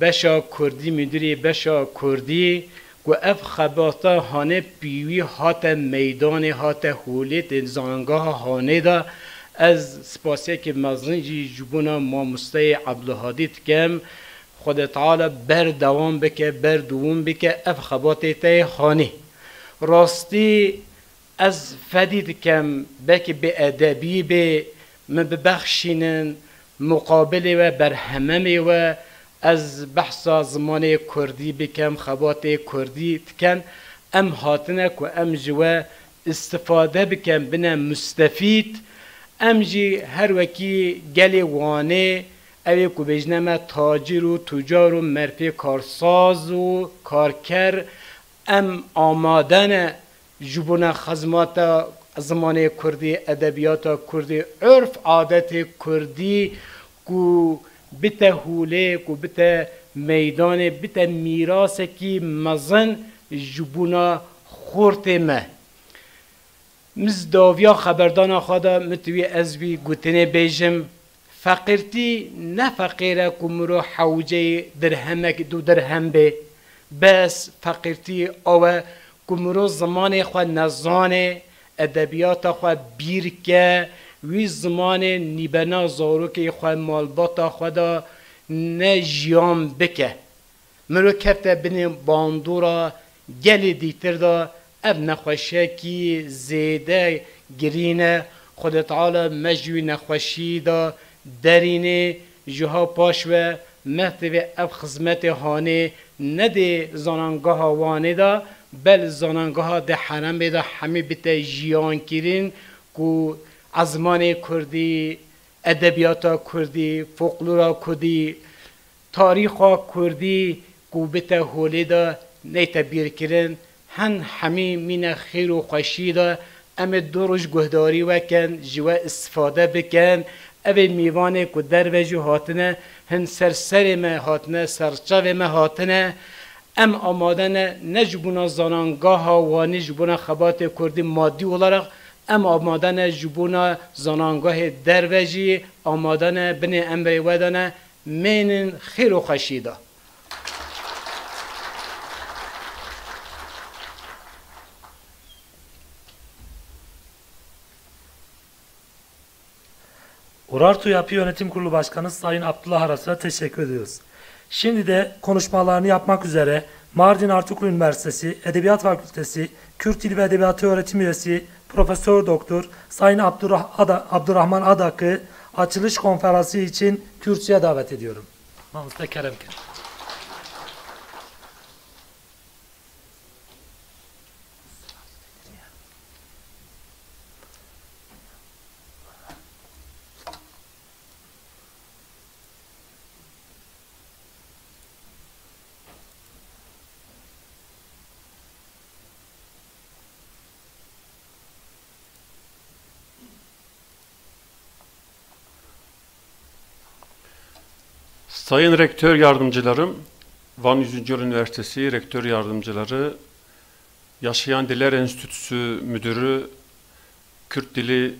Speaker 7: بشا کردی میدوری بشا کردی و اف خباتا هانه پیوی هات میدان هات حولیت زانگاه هانه دا از سپاسیه که مزنجی جبونا ماموسای عبدالهادی تکم خود تعالی بر دوام بکه بر دوم بکه اف خباتی تی خانه راستی از فدید کم بکی به ادبی به مبخشینن مقابل و برهمه و از بحث زمان کردی بکم خبات کردی تکن ام هاتنه که ام جوا استفاده بکم بنا مستفید ام جی هر وکی گلی وانه اوی که بجنم تاجر و تجار و مرپی کارساز و کارکر ام آمادن جبونا خدمات زمان کردی ادبیات کردی عرف عادت کردی کو بته حوله کو بته میدان بته میراث کی مزن جبونا خورت ما مزداویا خبردان خدا متوی ازوی گوتنه بیجم فقیرتی نه فقیره کمرو حوجه درهمک دو درهم به بس فقیرتی او کمرو زمان خو نزانه ادبیات خو بیر که وی زمان نیبنا زارو که خو مالباتا خدا نه جیام بکه مرو کفته بین باندورا گلی دیتر دا اب نخوشه کی زیده گرینه خود تعالی مجوی نخوشی دا درینه جها پاش و محتوی اب خدمت هانه نده زانانگاه وانه دا بل زانانگاه ده حرم دا همه بیت جیان کرین که ازمان کردی ادبیات کردی فولکلور کردی تاریخ کردی که بیت هولی دا نیتبیر کرن هن همه من خیر و خوشی دا ام دروش گهداری وکن جوا استفاده بکن اوی میوانه که در وجه هاتنه هن سرسر ما هاتنه سرچاو ما هاتنه ام آمادن نجبونا زانانگاه ها و نجبونا خبات کردی مادی olarak ام آمادن جبونا زانانگاه در وجه آمادن بن امر ودانه من خیر و خشیده
Speaker 1: Urartu Yapı Yönetim Kurulu Başkanı Sayın Abdullah Aras'a teşekkür ediyoruz. Şimdi de konuşmalarını yapmak üzere Mardin Artuklu Üniversitesi Edebiyat Fakültesi Kürt Dili ve Edebiyatı Öğretim Üyesi Profesör Doktor Sayın Abdurrahman Adak'ı açılış konferansı için kürsüye davet ediyorum. Mahmut Kerem.
Speaker 8: Sayın Rektör Yardımcılarım, Van 100. Yıl Üniversitesi Rektör Yardımcıları, Yaşayan Diller Enstitüsü Müdürü, Kürt Dili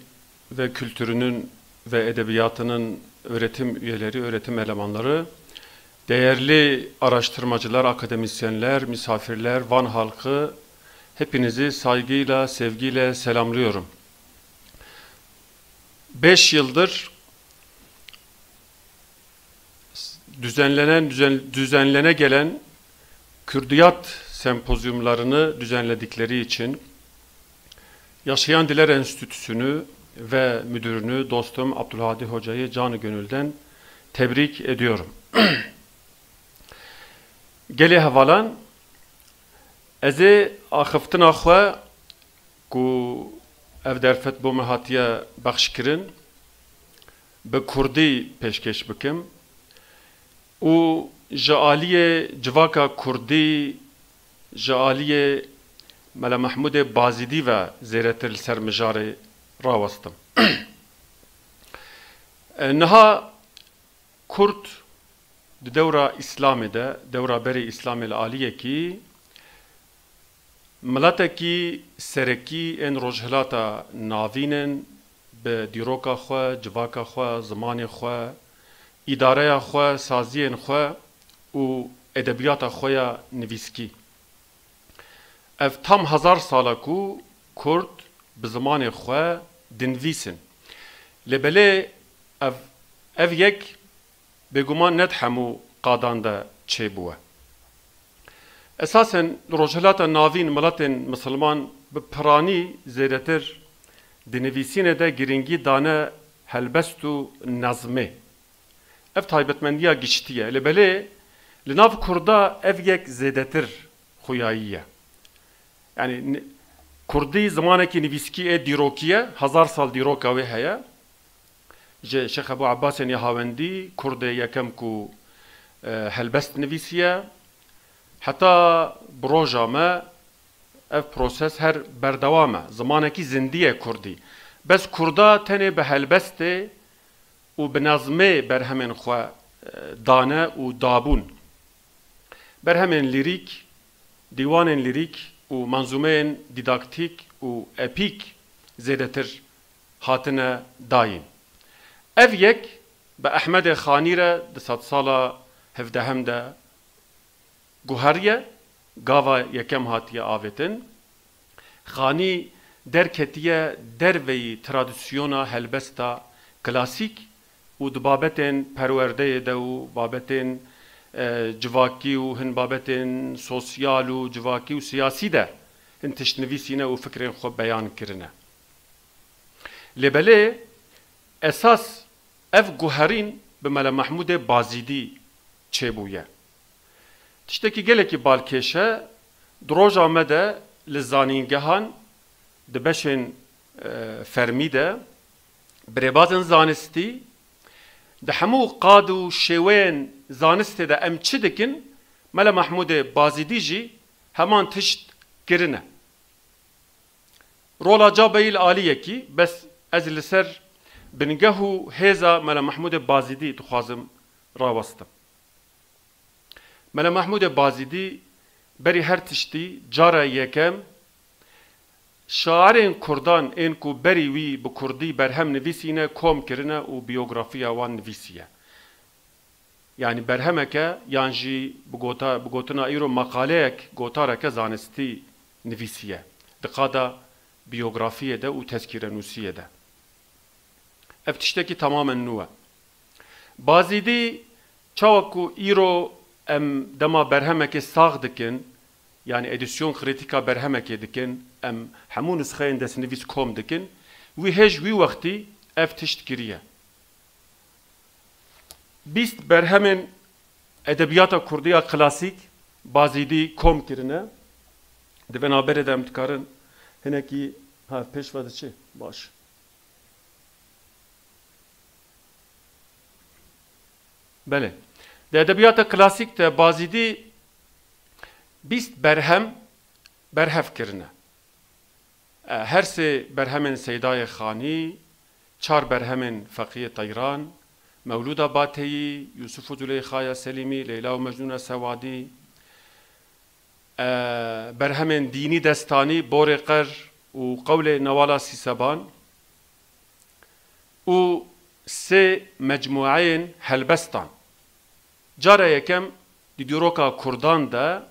Speaker 8: ve Kültürünün ve Edebiyatının öğretim üyeleri, öğretim elemanları, değerli araştırmacılar, akademisyenler, misafirler, Van halkı, hepinizi saygıyla, sevgiyle selamlıyorum. 5 yıldır düzenlene gelen Kürdiyat sempozyumlarını düzenledikleri için Yaşayan Diller Enstitüsü'nü ve müdürünü, dostum Abdülhadi Hoca'yı canı gönülden tebrik ediyorum. Gelê hevalan, ez ê axiftina xwe ku ev derfet bo me hatiye bexşkirin bi Kurdî pêşkêş bikim û ji aliyê civaka Kurdî, ji aliyê Mele Mehmudê Bazidî ve zêretir li ser mijarê rawestim. Niha Kurd di dewra İslamê de, dewra berê İslamê li aliyekî, miletekî serekî ên rojhilata navînin bi dîroka xwe, civaka xwe, zimanê xwe, îdareya xwe, saziyên xwe û edebiyata xwe ya nivîskî. Ev tam 1000 sala ku Kurd bi zimanê xwe dinivîsin. Lêbelê ev yek bêguman net hemû qadan de çêbûye. Esasen rojhilata navîn miletên Müslüman bi piranî zêdetir dinivîsînê de giringî dane helbest û nezmê. Ev taybetmendiya giştî ye. Lêbelê li nav Kurda ev yek zêdetir xuyayî ye. Yani Kurdî zimanekî nivîskî ê dîrokî ye, 1000 sal dîroka wê heye. Ji Şeyx Ebu Abbasên Yahawendî Kurdê yekem ku helbest nivîsiye. Heta bi roja me ev proses her berdewam e. Zimanekî zindî ye Kurdî. Bes Kurda tenê bi helbestê û bi nezmê berhemên xwe dane û dabûn. Berhemên lîrîk, dîwanên lîrîk û manzûmeyên dîdaktîk û epîk zêdetir hatine dayîn. Ev yek bi Ehmedê Xanî re di sed sala 17 de guheriye, gava yekem hatiye avêtin. Xanî derketiye derveyî tradisyona helbesta klasîk û di babetên perwerdeyê de û babetên civakî û hin babetên sosyal û civakî û siyasî de hin tiştnivîsîne û fikrên xwe beyan kirine. Lêbelê esas ev guherîn bi Mele Mehmudê Bazidî çêbûye. Tiştekî gelekî balkêşe, di roja me de li zanîngehan di beşên fermî de birêbazên zanistî di hemû qad û şêweyên zanistê de em çi dikin, Mele Mehmudê Bazidî jî heman tişt kirine. Rola cabeyî li aliyekî, bes ez li ser bingeh û hêza Mele Mehmudê Bazidî dixwazim rawestim. Mele Mehmudê Bazidî berî her tiştî cara yekem şairên Kurdan ên ku berî wî bi Kurdî berhem nivîsîne kom kirine û biyografiya wan nivîsiye. Yani berhemeke yan jî bi gotina îro maqaleyek gotareke zanistî nivîsiye. Di qada biyografiyê de û tezkîrenûsiyê de. Ev tiştekî tamamen nû e. Bazidî çawa ku îro em dema berhemekê sağ dikin, yani edisyon kritika berhemekê dikin, em hemû nusxeyên destnivîs kom dikin, wî hêj wî wextî ev tişt kiriye. 20 berhemên edebiyata Kurdiya klasîk Bazidî kom kirine. Di venaberê de em dikarin hinekî pêş ve diçe baş. Bele. Di edebiyata klasîk de Bazidî 20 berhev kirine. Her sê berhemên Seydayê Xanî, 4 berhemên Feqîyê Teyran, مولودا باتهی، یوسف و زلیخای سلیمی، لیلا و مجنون سوادی، برهمن دینی دستانی بور قر و قول نوالا سیسبان و سه مجموعين هلبستان جارا یکم دیروکا کردان ده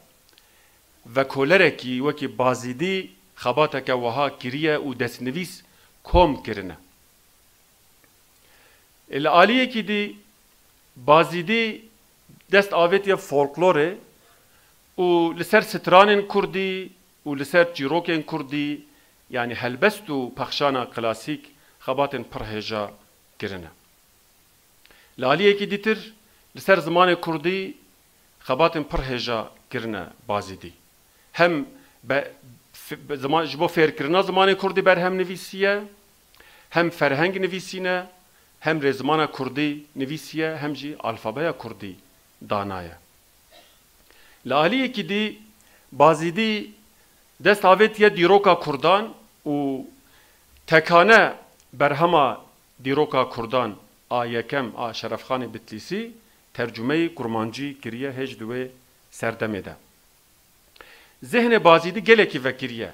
Speaker 8: و کولرکی وکی بازیدی خباتک وها کریه و دستنویس کم کرنه العالیه کی دی بازیدی دست آویتی فولکلوره و لسر سترانن کردی و لسر جیروکن کردی yani helbest و پخشانا کلاسیک خباتن پرهجا کرنه لالیه کی دیتر لسر زمان کردی خباتن پرهجا کرنه بازیدی هم زمان جبو فیر کرنا زمان کردی بر هم نویسیه هم فرهنگ نویسینه هم رزمان کردی نویسیه هم جی الفابای کردی دانایه لالیه کی دی بازیدی دست آویتیه دیروکا کردان و تکانه برهما دیروکا کردان یکم شرفخان بتلیسی ترجمه کرمانجی کریه هج دوی سردمه ده ذهن بازیدی گلکی وکریه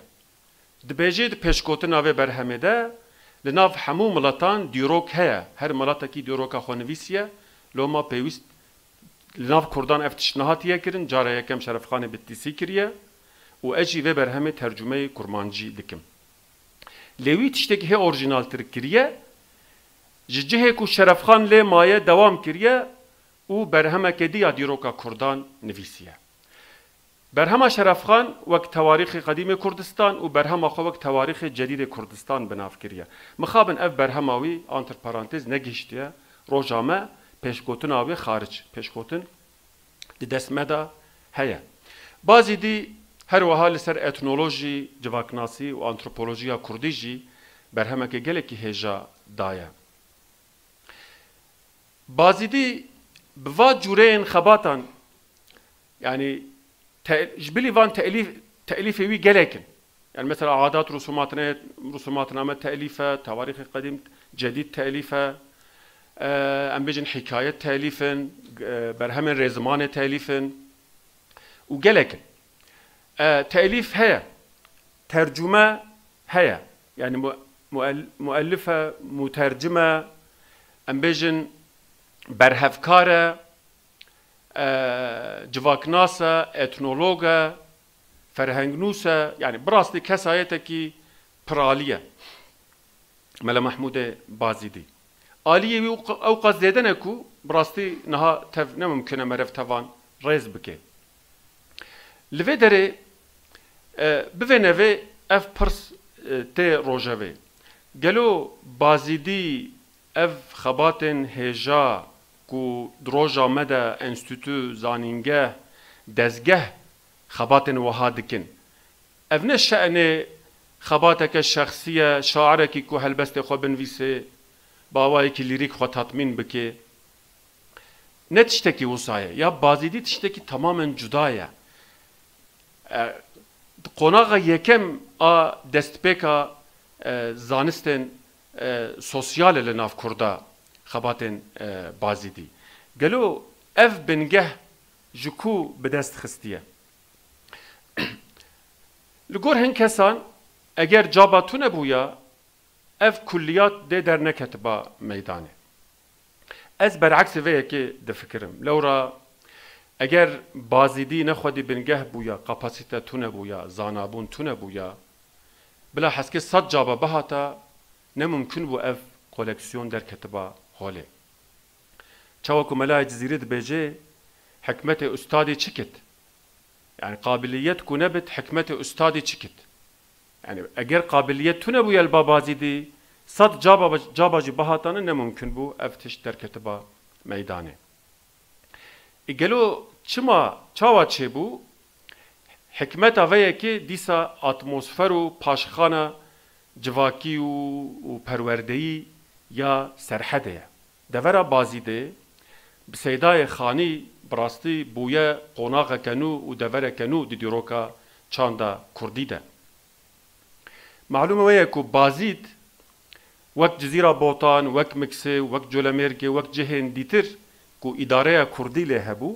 Speaker 8: دبیجید پشکوتن آوه برهمه ده لناف همو ملتان دیروک هیا هر ملتا کی دیروکا خونویسیه لوما پیوست لناف کردان افتشنهاتیه کرن جاره یکم شرفخان بتلیسی کریه و اجی و برهمه ترجمه کرمانجی دکم لیوی تشتکی هی اورجینال تر کریه جهه کو شرفخان لی مایه دوام کریه و برهمه کدی دیروکا کردان نویسیه برهمه شرفخان وقت تواریخ قدیم کردستان و برهمه خو وقت تواریخ جدید کردستان بناف کریه مخابن اف برهماوی انتر پارانتز نگیشتیه روجامه پیشگوتن آوی خارج پیشگوتن دی دستمده هیا بازی دی هر وها لسر اتنولوژی جواکناسی و انتروپولوژیا کردی جی برهمه که گلکی هجا دایه بازی دی بوا جوره خباتان يعني جبلي فان تأليف وي جلكن يعني مثلا عادات رسوماتنا ما تأليفه تواريخ قديم جديد تأليفه ام بيجن حكاية تأليفن برهمن رزمان تأليفن وجلكن تأليف هي ترجمة هي يعني مؤلفة مترجمة ام بيجن برهفكارة جواکناسا اتنولوگا فرهنگنوسا يعني براستی کسایتکی پرالیه ملا محمود بازیدی آلیه او قصدیدنه کو براستی نها نممکنه مرف توان ریز بکه لوی داره بوینوی اف پرس تی روژوی گلو بازیدی اف خباتن هجا کو دروجا مده انستیتو زانینگه دزگه خباتن وها دکن افنه شأن خباتک شخصیه شاعرکی کو هلبست خو بنویسه باوایی که لیریک خو تطمین بکه نه تشتکی وصایه یا بازیدی تشتکی تماما جدایه قناغ یکم دستپیکا زانستن سوسیال لناف کرده خباتن بازیدی گلو اف بنگه جکو بدست خستیه لگور هن کسان اگر جاباتو نبویا اف کلیات ده در نکتبا میدانه از برعکس ویه که دفکرم لورا اگر بازیدی نخودی بنگه بویا قپاسیته تو نبویا زانابون تو نبویا بلا حسکه 100 جابا بهاتا نممکن بو اف کولکسیون در کتبا هوله چاوکو ملای جزیره بيجي حكمة أستاذي چكت يعني قابليت كنبت حكمة أستاذي چكت يعني أجر قابليت تنبو يالبابازي دي صد جابا جي بهاتان نه ممكن بو افتش در كتبا ميدانه إجلو چاوا چه بو حكمة ويه كي ديسا اتموسفرو پاشخانه جواكي و پروردهي یا سرحده دورا بازیده بسیدای خانی براستی بویه قناغ کنو و دورا کنو دیروکا چاندا کردی ده معلومه ویه که بازید وەک جزیرە بۆتان وەک مکسێ وەک جۆلەمێرگێ وەک جهێن دیتر ku îdareya Kurdî lê hebû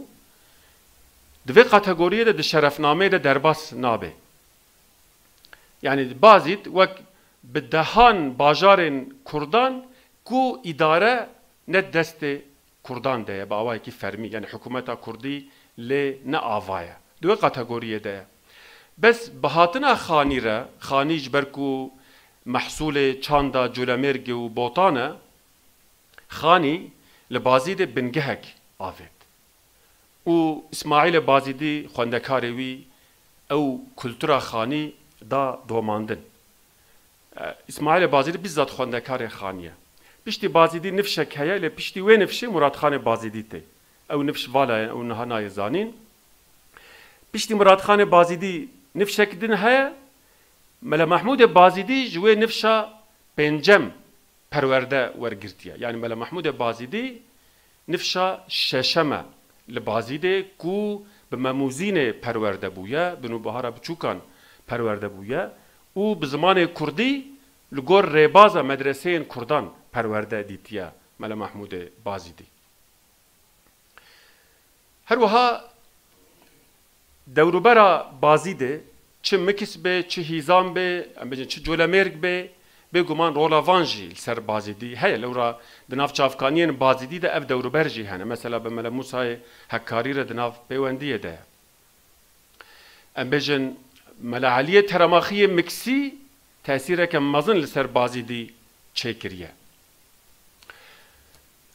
Speaker 8: di vê kategoriyê de di şerefnameyê de derbas nabe. Yani bazît wek bi dehan bajarên Kurdan ku îdare ne destê Kurdan de ye bi awayekî fermî yani hikûmeta Kurdî lê ne avaye. Di vê kategoriyê de ye. Bes bi hatina xanî re xanî ji ber ku mehsulê çanda colemêrgê û botan e xanî li bazî de bingehek avêt. û İsmaîl Bazîdî xwendekarê wî ew kultura xanî da domandin. İsmaîl Bazîdî bizzat xwendekarê xanî ye. Piştî Bazîdî nifşek heye lê piştî wê nifşê Muradxanê Bazîdî tê. Ew nifş vala ye ew niha nayê zanîn. Piştî Muradxanê Bazîdî nifşek din heye Mele Mahmûdê Bazîdî ji wê nifşa pêncem perwerde wergirtiye. Yani Mele Mahmûdê Bazîdî nifşa şeşeme li Bazîdê ku bi memûzînê perwerde bûye, bi nûbihara biçûkan perwerde bûye û bi zimanê Kurdî li gor rêbaza medreseyên Kurdan perwerde dîtiye Mele Mahmûdê Bazîdî. Her wiha dewrûbera Bazîdê çi mikis bê, çi hîzan bê, em bêjin çi colemêrg bê, bêguman rola van jî li ser Bazîdî heye lewra di nav çavkaniyên Bazîdî de ev dewrûber jî hene. Mesela bi Mele Musayê Hekkarî re di nav peywendiyê de ye. Em bêjin Mele Elîyê Teremaxiyê Miksî tesîreke mezin li ser Bazîdî çêkiriye.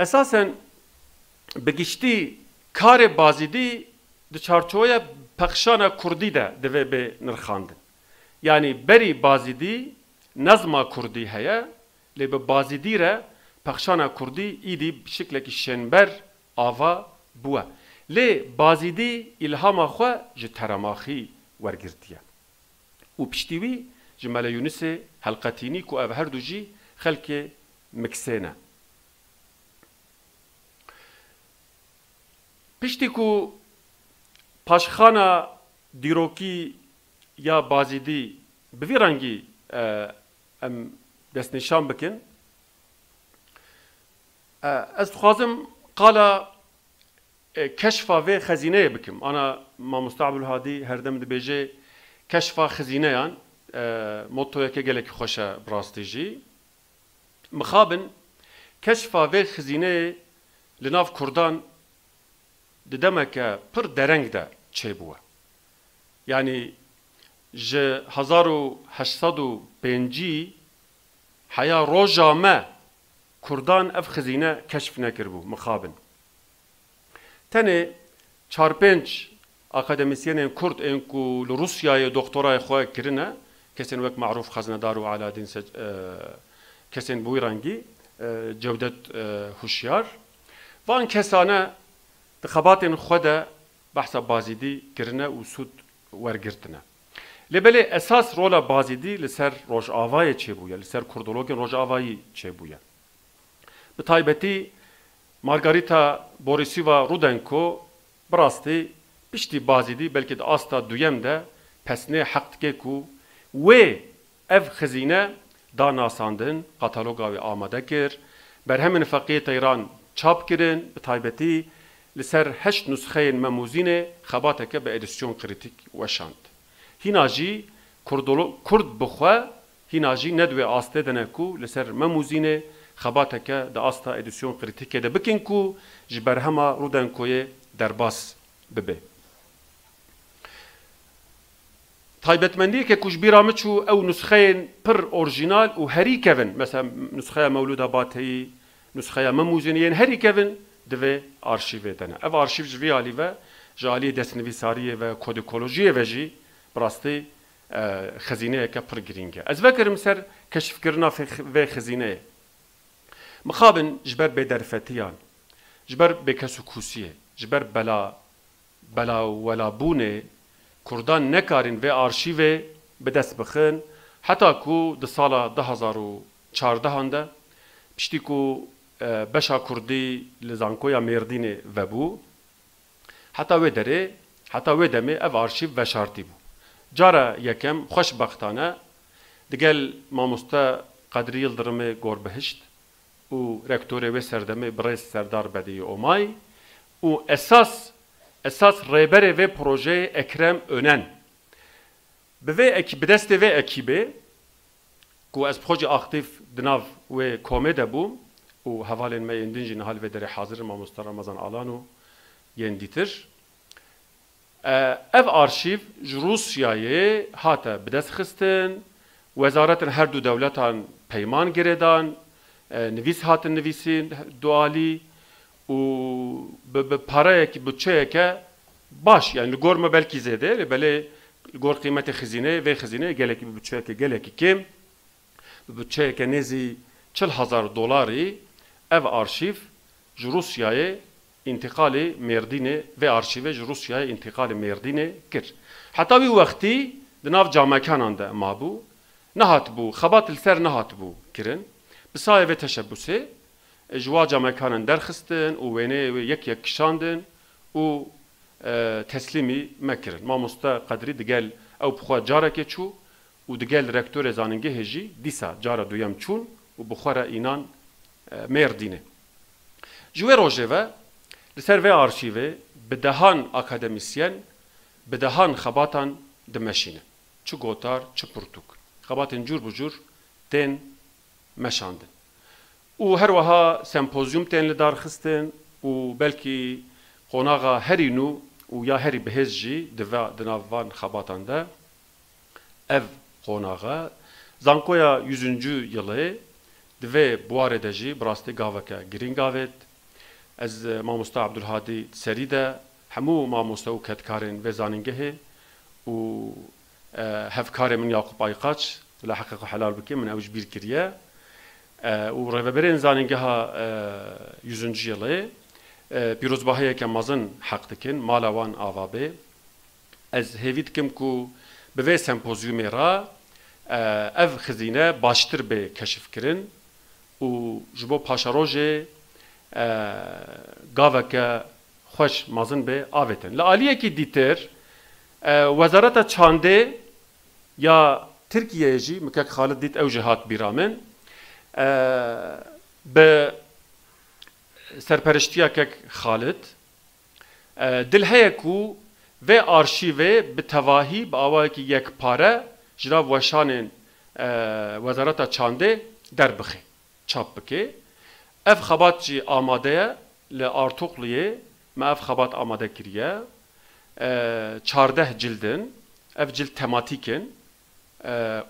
Speaker 8: Esasen bi giştî karê Bazîdî di çarçoya pexşana Kurdî de divê bê nirxandin. Yani berî Bazîdî nezma Kurdî heye lê bi Bazîdî re pexşana Kurdî îdî bi şeklekî şenber ava bûye. Lê Bazîdî îlhama xwe ji Teremaxî wergirtiye. û piştî wî ji Mele Yunusê Helqetînî ku ev her du jî xelkê Miksê ne. Piştî ku paşxana dîrokî ya Bazîdî bi vî rengî em destnîşan bikin, ez dixwazim qala keşfa vê xezîneyê bikim. Ana Mamoste Abdulhadî herdem dibêje keşfa xezîneyan mottoyeke gelekî xweş e bi rastî jî. Mixabin keşfa vê xezîneyê li nav Kurdan di demeke pir dereng de çêbûye. Yani ji 1805 heya roja me Kurdan ev xezîne keşf nekiribû mixabin. Tenê 4-5 akademisyenên Kurd ên ku li Rusyayê doktorayê xwe kirine, kesên wek Macrûf Xeznedar û Aladîn kesên bu rengî Cewdet Huşyar, van kesane di xebatên xwe de behsa Bazîdî kirine û sûd wergirtine. Lêbelê esas rola Bazîdî li ser Rojavayê çêbûye, li ser Kurdologên Rojavayî çêbûye. Bi taybetî Margarita Borisova Rudenko bi rastî piştî Bazîdî belkî di asta duyem de pesnê heq dike ku wê ev xezîne da nasandin, kataloga wê amade kir, berhemên feqîyê Îran çap kirin, bi taybetî li ser 8 nusxeyên memûzînê xebateke bi edîsyon kritik weşand. Hîna jî Kurd bixwe, hîna jî nedwê astê dene ku li ser memûzînê xebateke di asta edîsyon kritikê de bikin ku ji berhema Rudenkoyê derbas bibe. Taybetmendiyeke ku ji bîra min çû ew nusxeyên pir orjînal û herî kevin, mesela nusxeya Mewlûda Bateyî, nusxeya memûzînê yên herî kevin divê arşîvê dene. Ev arşîv ji vî alî ve ji aliyê destnivîsariyê ve kodikolojiyê ve jî bi rastî xezîneyeke pir girîng e. Ez vekirim ser keşfkirina vê xezîneyê. Mixabin ji ber bêderfetiyan, ji ber bêkesûkûsiyê, ji ber belawelabûnê Kurdan nekarin vê arşîvê bi dest bixin, heta ku di sala 2014 de piştî ku beşa Kurdî li zankoya Mêrdînê vebû, heta wê derê, heta wê demê ev arşîv veşartî bû. Cara yekem xweşbextane digel Mamoste Kadri Yıldırım'ı Gorbehişt u rektörü ve serdemi Brez Serdar Bedi Omay u esas rehberi ve proje Ekrem Önen bi deste ve ekibi ku ez proje aktif dinav ve komede bu u havalên me yên din jî nihal ve derê hazir mamosta Ramazan Alanu yên dîtir. Ev arşiv ji Rusyayê hate bi dest xistin, wezaretin her du dewletan peyman girêdan, nivîs hatin nivîsîn dualî û bi parayekî bütçeyeke baş yani li gor me belkî zêde li belê li gor qîmetê xizînê vê xizînê gelekî bi bütçeyeke gelekî kêm bi bütçeyeke nêzî $40,000 ev arşiv ji Rusyayê intiqalê Mêrdînê ve arşîve ji Rusyayê intiqalê Mêrdînê kir. Heta wî wextî di nav camekanan de mabû, nehatibû, xebat li ser nehatibû kirin. Bi sayê vê teşebbüsê ji wa camekanan derxistin û wênê yek kişandin û teslîmî me kirin. Mamosta Qedrî digel ew bixwe carekê çû û digel rektörê zanîngehê jî dîsa cara duyem çûn û bi xwe re înan Mêrdînê. Ji wê rojê ve li ser vê arşîvê bi dehan akademisyen, bi dehan xebatan dimeşînin. Çi gotar, çi pirtûk. Xebatên cûr bi cûr tên meşandin. û her wiha sempozyum tên li darxistin û belkî qonaxa herî nû û ya herî bihêz jî di nav van xebatan de ev qonaxa zankoya 100. yılê di vê buwarê de jî bi rastî gaveke girîng avêt. Ez mamosta Abdulhadî serî de hemû mamosta û ketkarên vê zanîngehê û hevkarê min Yakup Ayqaç li heqeqa helal bike min ew ji bîr kiriye û rêveberên zanîngeha 100. yılê pîrozbahiyeke mezin heq dikin mala wan ava bê. Ez hêvî dikim ku bi vê sempozyumê ra ev xizîne baştir bê keşifkirin û ji bo paşarojê gaveke xweş mezin bê avêtin. Li aliyekî dîtir Wezareta Çandê ya Tirkiyeyê jî mikek Xalid dît ew jî hat bîra min bi serpereştiyekek Xalid dil heye ku vê arşîvê bi tevahî bi awayekî yekpare ji nav weşanên Wezareta Çandê derbixe, çap bike. Ev xebat jî amade ye li Artuqliyê me ev xebat amade kiriye. 14 cildin, ev cild tematîkin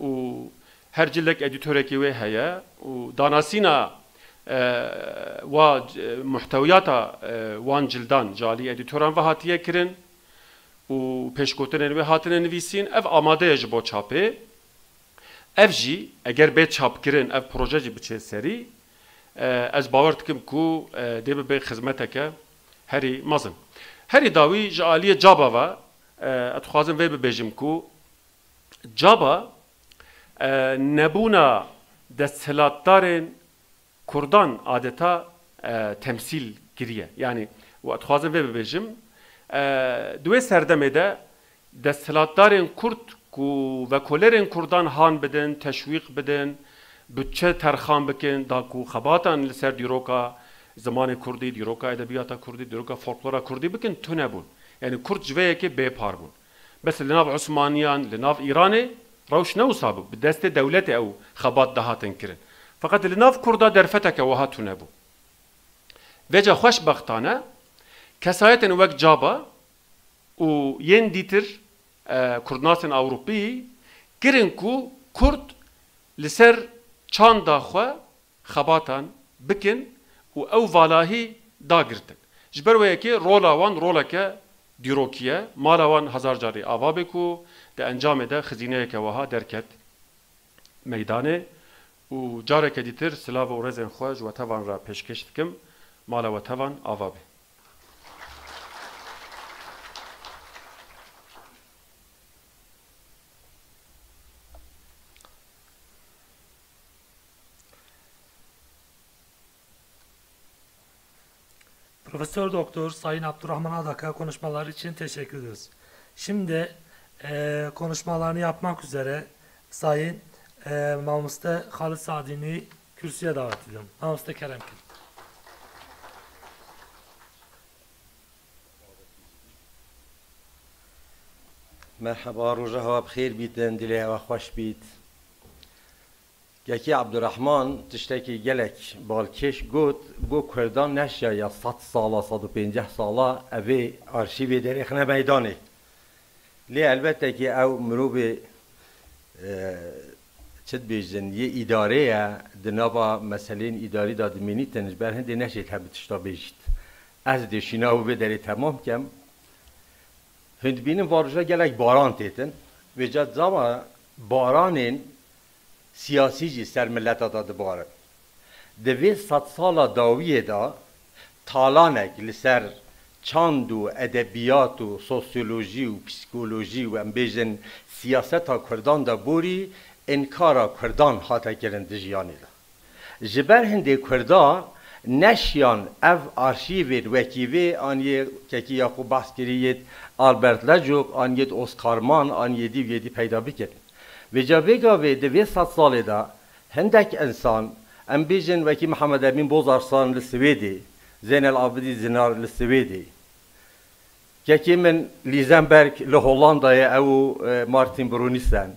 Speaker 8: û her cildek editöreke wê heye û danasîna wa muhtewiyata wan cildan calî editöran ve hatiye kirin û pêşgotinên wê hatine nivîsîn ev amade ye ji bo çapê. Ev jî eger bê çapkirin ev proje jî biçe serî ez bawer dikim ku dê bibe xizmeteke herî mezin. Herî dawî ji aliyê caba ve ez dixwazim vê bibêjim ku caba nebûna desthilatdarên Kurdan adeta temsil kiriye. Yani ez dixwazim vê bibêjim di wê serdemê de desthilatdarên Kurd ku vekolerên Kurdan han bidin, teşwîq bidin, bütçe terxan bikin da ku xebatan li ser dîroka zamanê Kurdî, dîroka edebiyata Kurdî, dîroka folklora Kurdî bikin tune bûn. Yani Kurd ji vê yekê bêpar bûn. Bes li nav Osmaniyan, li nav Îranê rewş ne wisa bû. Bi destê dewletê ew xebat dahatin kirin. Fakat li nav Kurda derfeteke wiha tune bû. Vêca xweşbextane kesayetên wek caba û yên dîtir Kurdnasên Ewropî kirin ku Kurd li ser çanda xwe xebatan bikin û ew valahî dagirtin. Ji ber wê yekê rola wan roleke dîrokiye, mala wan hezar carî ava bê ku di encamê de xizîneyeke wiha derket meydanê û careke dîtir silav û rezên xwe ji wetevan re pêşkêş dikim, mala wetevan ava bê.
Speaker 1: Profesör Doktor Sayın Abdurrahman Adaka konuşmaları için teşekkür ederiz. Şimdi konuşmalarını yapmak üzere Sayın Mamusta Halit Sadi'ni kürsüye davet ediyorum. Mamusta Kerem Kil.
Speaker 9: مرحبا روزها بخیر بیتن دلی و خوش بیت یکی عبدالرحمن تشتکی گلک بالکش گوت بو کردان نشه یا 100 ساله 150 ساله اوی آرشیو درخنه میدانه لی البته که او مروب چد بیجن یه اداره دنابا مثلا اداری داد منی تنش بر هندی نشید هبت شتا بیجید از دیشینا و بدری تمام کم هند بینم وارجا گلک باران تیتن و جد زمان بارانین سیاسی جی سر ملت داد بارن دوی 100 سالا داویه دا تالانک لسر چاند و ادبیات و سوسیولوژی و پسیکولوژی و ام بیجن سیاست ها کردان دا بوری انکارا کردان حتا کرن دجیانی دا جبر هنده کردا نشیان اف آرشیویر وکیوی آنیه که یاکو بحث کریید آلبرت لجوک آنیه اسکارمان آنیه دیو پیدا بکرد و جا بگاوه دوی 100 ساله دا هندک انسان ام بیجن وکی محمد امین بوزارسان لسویدی زین العابدی زنار لسویدی که من لیزنبرگ لهولندای او مارتین برونیستن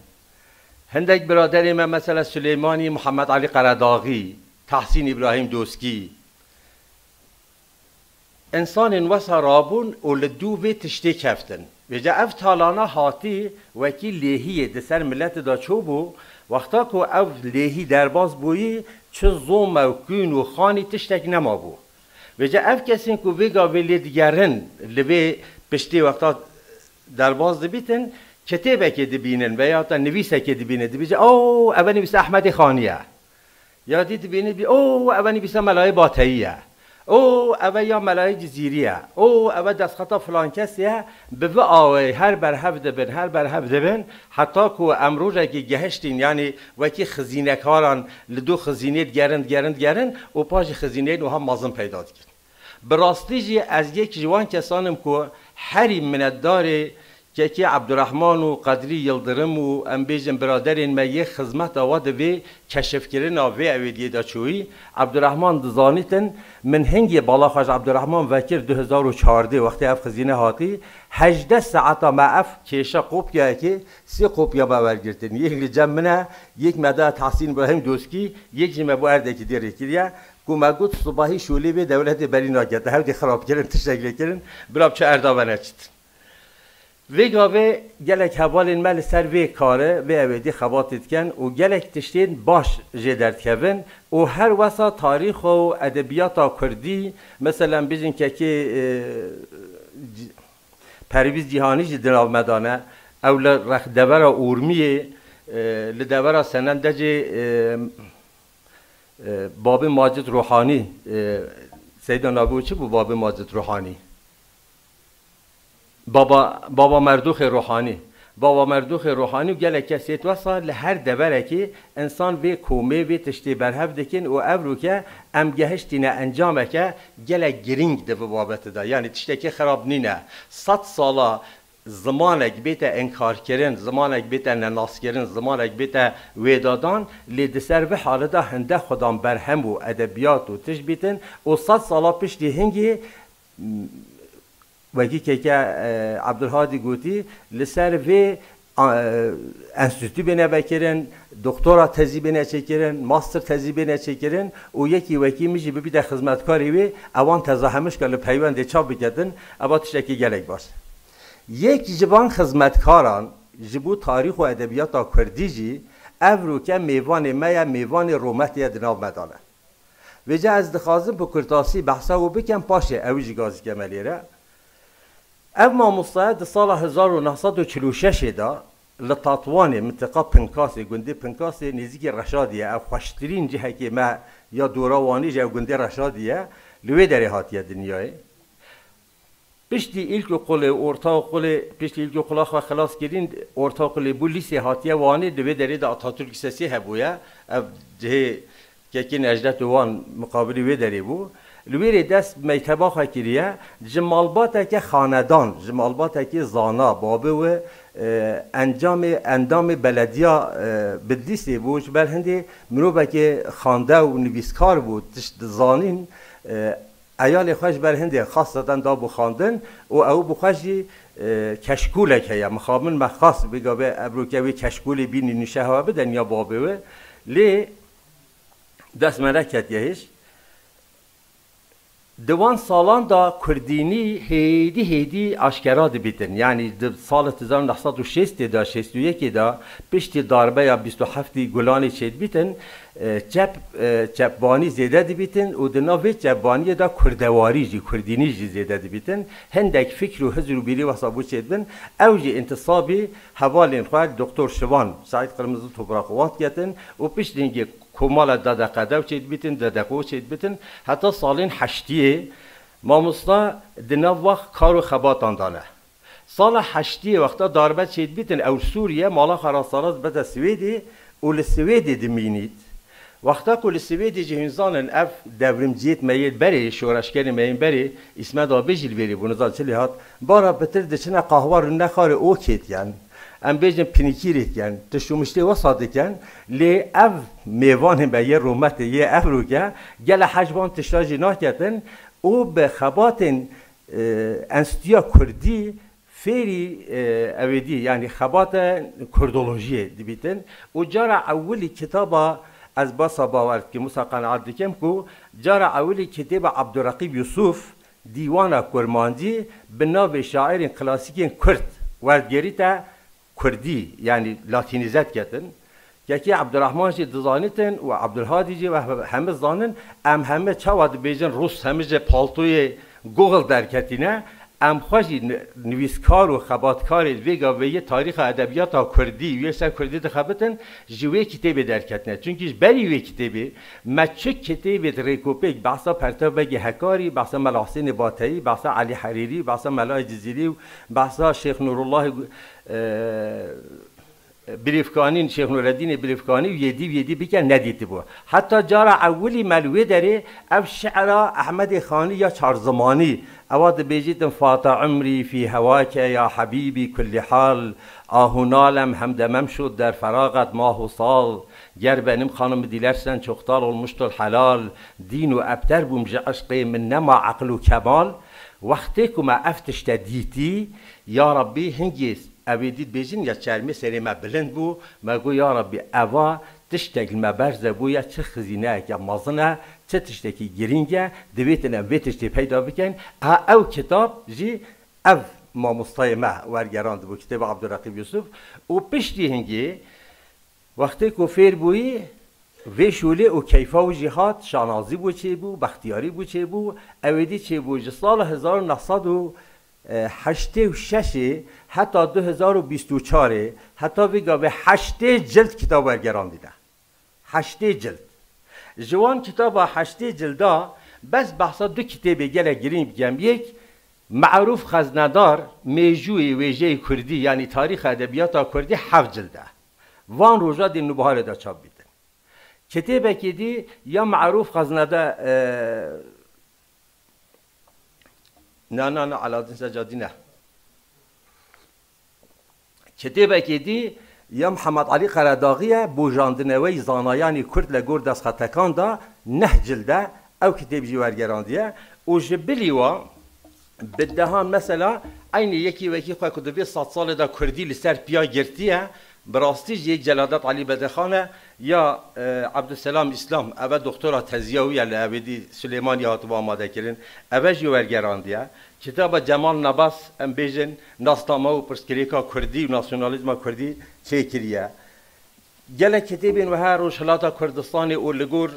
Speaker 9: هندک برادری من مثلا سلیمانی محمد علی قرداغی تحسین ابراهیم دوسکی انسان وسا رابون و لدو به تشتی کفتن و جا اف تالانا هاتی وکی لیهی دسر ملت دا چوبو وقتا که اف لیهی درباز بویی چه زوم و کون و خانی تشتک نما بو و جا اف کسین که ویگا ولی دیگرن لبه پشتی وقتا درباز دبیتن کتابه که دبینن و یا تا نویسه که دبینن دبیجه او اول نویسه احمد خانیه یا دید بینید بی او اول نویسه ملای باتاییه او اول یا ملای جزیریه او اول دست خطا فلان کسیه به آوی هر بر هفته بن حتی که امروز اگه گهشتین یعنی وکی خزینه کاران لدو خزینه گرند و پاش خزینه نو هم مازم پیدا کرد براستی جی از یک جوان کسانم که هری منداره که عبدالرحمن و قدری یلدرم و ام بیجن برادرین ما یک خدمت آواد وی کشف کردن آوی اویدیه دا چوی عبدالرحمن دزانیتن من هنگی بالا خواهش عبدالرحمن وکر 2014 وقتی اف خزینه هاتی 18 ساعت ما اف کیشا قوپیا که 3 قوپیا باور گرتن یک لجمنه یک مدى تحسین ابراهیم دوسکی یک جمع بو اردکی دیره کریه که ما گوت صباحی شولی به دولت برینا گرده هفتی خراب کردن تشکل کردن براب چه اردابنه چید ویگاوه گلک حوالین مال سر وی کاره و اویدی خباتید کن و گلک تشتین باش جدرد کبن و هر وسا تاریخ و ادبیات کردی مثلا بیجن که پرویز جهانی جدن آمدانه او لرخ دورا اورمیه لدورا سنندج باب ماجد روحانی سیدان نابو چی بو باب ماجد روحانی بابا مردوخ روحانی و گله کسیت وصل لهر دبره که انسان وی کومه وی تشتی برهف دکن و افرو که ام گهشتینه انجامه که گله گرینگ ده بابت ده یعنی تشتی که خراب نینه 100 ساله زمانک بیت انکار کردن زمانک بیت نناس کردن زمانک بیت ویدادان لیدسر و حاله ده هنده خودم برهم و ادبیات و تشبیتن و 100 ساله پشتی هنگی وکی که عبدالهادی گوتی لسر و انستیتو بینه بکرن دکترا تزی بینه چکرن ماستر تزی بینه چکرن و یکی وکی میشه ببیده خدمتکاری وی اوان تزاهمش که لپیونده چاپ بکردن اما تشکی گلک باش یک جوان خدمتکاران جبو تاریخ و ادبیات کردی جی افرو که میوان میا میوان رومتی دناب مدانه و جا از دخوازم په کرتاسی بحثا و بکن پاشه اویجی گازی کمالیره اما مستعد سال 1946 دا لطاطوان منطقه پنکاسی گنده پنکاسی نزدیک رشادیه او خوشترین جهه که ما یا دوراوانی جه گنده رشادیه لوی داره هاتیه دنیای پشتی ایلک قل اورتا قل پشتی ایلک قل خلاص کردین اورتا قل بولیسی هاتیه وانی لوی داره دا آتاتورک سیاسی هبویه او جهه که نجدت وان مقابلی وی داره بو لویر دست میتبا خاکریه جمالبات که خاندان جمالبات که زانا بابه و اندام بلدیا بدلیستی بود بر هندی مروبه که خانده و نویسکار بود تشت زانین ایال خوش بر هندی خاصتا دا بو خواندن و او بخوشی کشکوله که یا مخابن مخاص بگا به ابروکوی کشکولی بینی نشه ها بدن یا بابه لی دست ملکت یهش دوان سالان دا کردینی هیدی آشکارا بیتن یعنی سال 1960 دا 61 دا پشت داربه یا 27 گلانی چید بیتن چپبانی زیده بیتن و دناوی چپبانی دا کردواری جی کردینی جی زیده بیتن هندک فکر و حضور و بیری وصابو چید بن اوجی انتصابی حوالین خواه دکتر شوان سعید قرمزو توبراقوات گتن و پشت اینگه کمال داده قدو چید بیتن داده قو چید بیتن حتی سالین هشتیه ماموستا دناو وقت کار و خباتان دانه سال هشتیه وقتا داربت چید بیتن او سوریه مالا خراسانات بده سویدی و لسویدی دمینید وقتا که لسویدی جهنزانن اف دورمجیت میید بری شورشگری میین بری اسمه دا بجیل بری بونزان چلی هات بارا بتر دچنه قهوه رو نخاره اوکیت یعنی ام بیجن پنیکیریت یعنی تشومشتی وساطت یعنی لی اف میوان به یه رومت یه اف رو که گل حجبان تشتاجی ناکتن او به خباتن انستیا کردی فیری اویدی یعنی خبات کردولوژی دیبیتن و جارا اولی کتابا از باسا باورد که موسا قناعت دکم کو جارا اولی کتاب عبدالرقیب یوسف دیوان کرماندی به نام شاعر کلاسیک کرد وردگری تا کردی یعنی لاتینیزت کردن که عبدالرحمن جی دزانیتن و عبدالهادی جی و همه زانن ام همه چواد بیجن روس همه جه پالتوی گوگل درکتینه ام خوشی نویسکار و خباتکار ویگا و یه تاریخ ادبیات کردی و سر کردی دخبتن جوی کتابی درکتنه چونکه بری وی کتابی مچه کتابی ریکوپیک بحثا پرتابگی حکاری بحثا ملاحسین باتایی بحثا علی حریری بحثا ملای جزیری بحثا شیخ نورالله بریفکانی شیخ نورالدین بریفکانی و یدی بیکن ندیده بود حتی جارا اولی ملوی داره اف شعر احمد خانی یا چارزمانی اواد بیجیتن فاط عمری فی هواک یا حبیبی کل حال آهونالم همدمم شد در فراغت ماه و سال گر benim خانم دیلرسن çoktal olmuştur halal din و ابتر بومج عشقی من نما عقل و کمال وقتی که ما افتش دیتی یا ربی هنگیز اویدید بیجین یا چرمی سریمه بلند بو مگو یا ربی اوا تشتگل مبرزه بو یا چه خزینه یا مازنه چه تشتکی گرینگه دویتن اوی تشتی پیدا بکن او کتاب جی او ما مستای ما ورگراند بو کتاب عبدالرقیب یوسف و پشتی هنگی وقتی که فیر بوی وی شوله و کیفا و جهاد شانازی بو چه بو بختیاری بو چه بو اویدی چه بو جسال 1986 حتی 2024 حتی بگا به 8 جلد کتاب ورگران دیده 8 جلد جوان کتاب 8 جلدا بس بحثا دو کتابی گله گریم بگم یک معروف خزندار میجوی ویژه کردی یعنی تاریخ ادبیات کردی 7 جلده وان روزا دی نوبهار دا چاپ بیدن کتابه که دی یا معروف خزندار نه علادین سجادی نه کتابه که دی یا محمد علی قرداغیه بوجاندنوی زانایانی کرد لگور دست خطکان دا 9 جلده او کتاب جوارگراندیه و جبلی و بدهان مثلا aynı یکی و یکی خواه کدوی 100 سال دا کردی لسر پیا گرتیه براستیج یک جلادت علی بدخانه یا عبدالسلام اسلام اوه دکترا تزیاوی لعبدی سلیمانی هاتو آماده کرن اوه جوارگراندیه کتاب جمال نباس ام بیجن ناسنامه و پرسکریکا کردی و ناسیونالیزم کردی چه کریه گله کتابین و هر روشلاتا کردستانی او لگور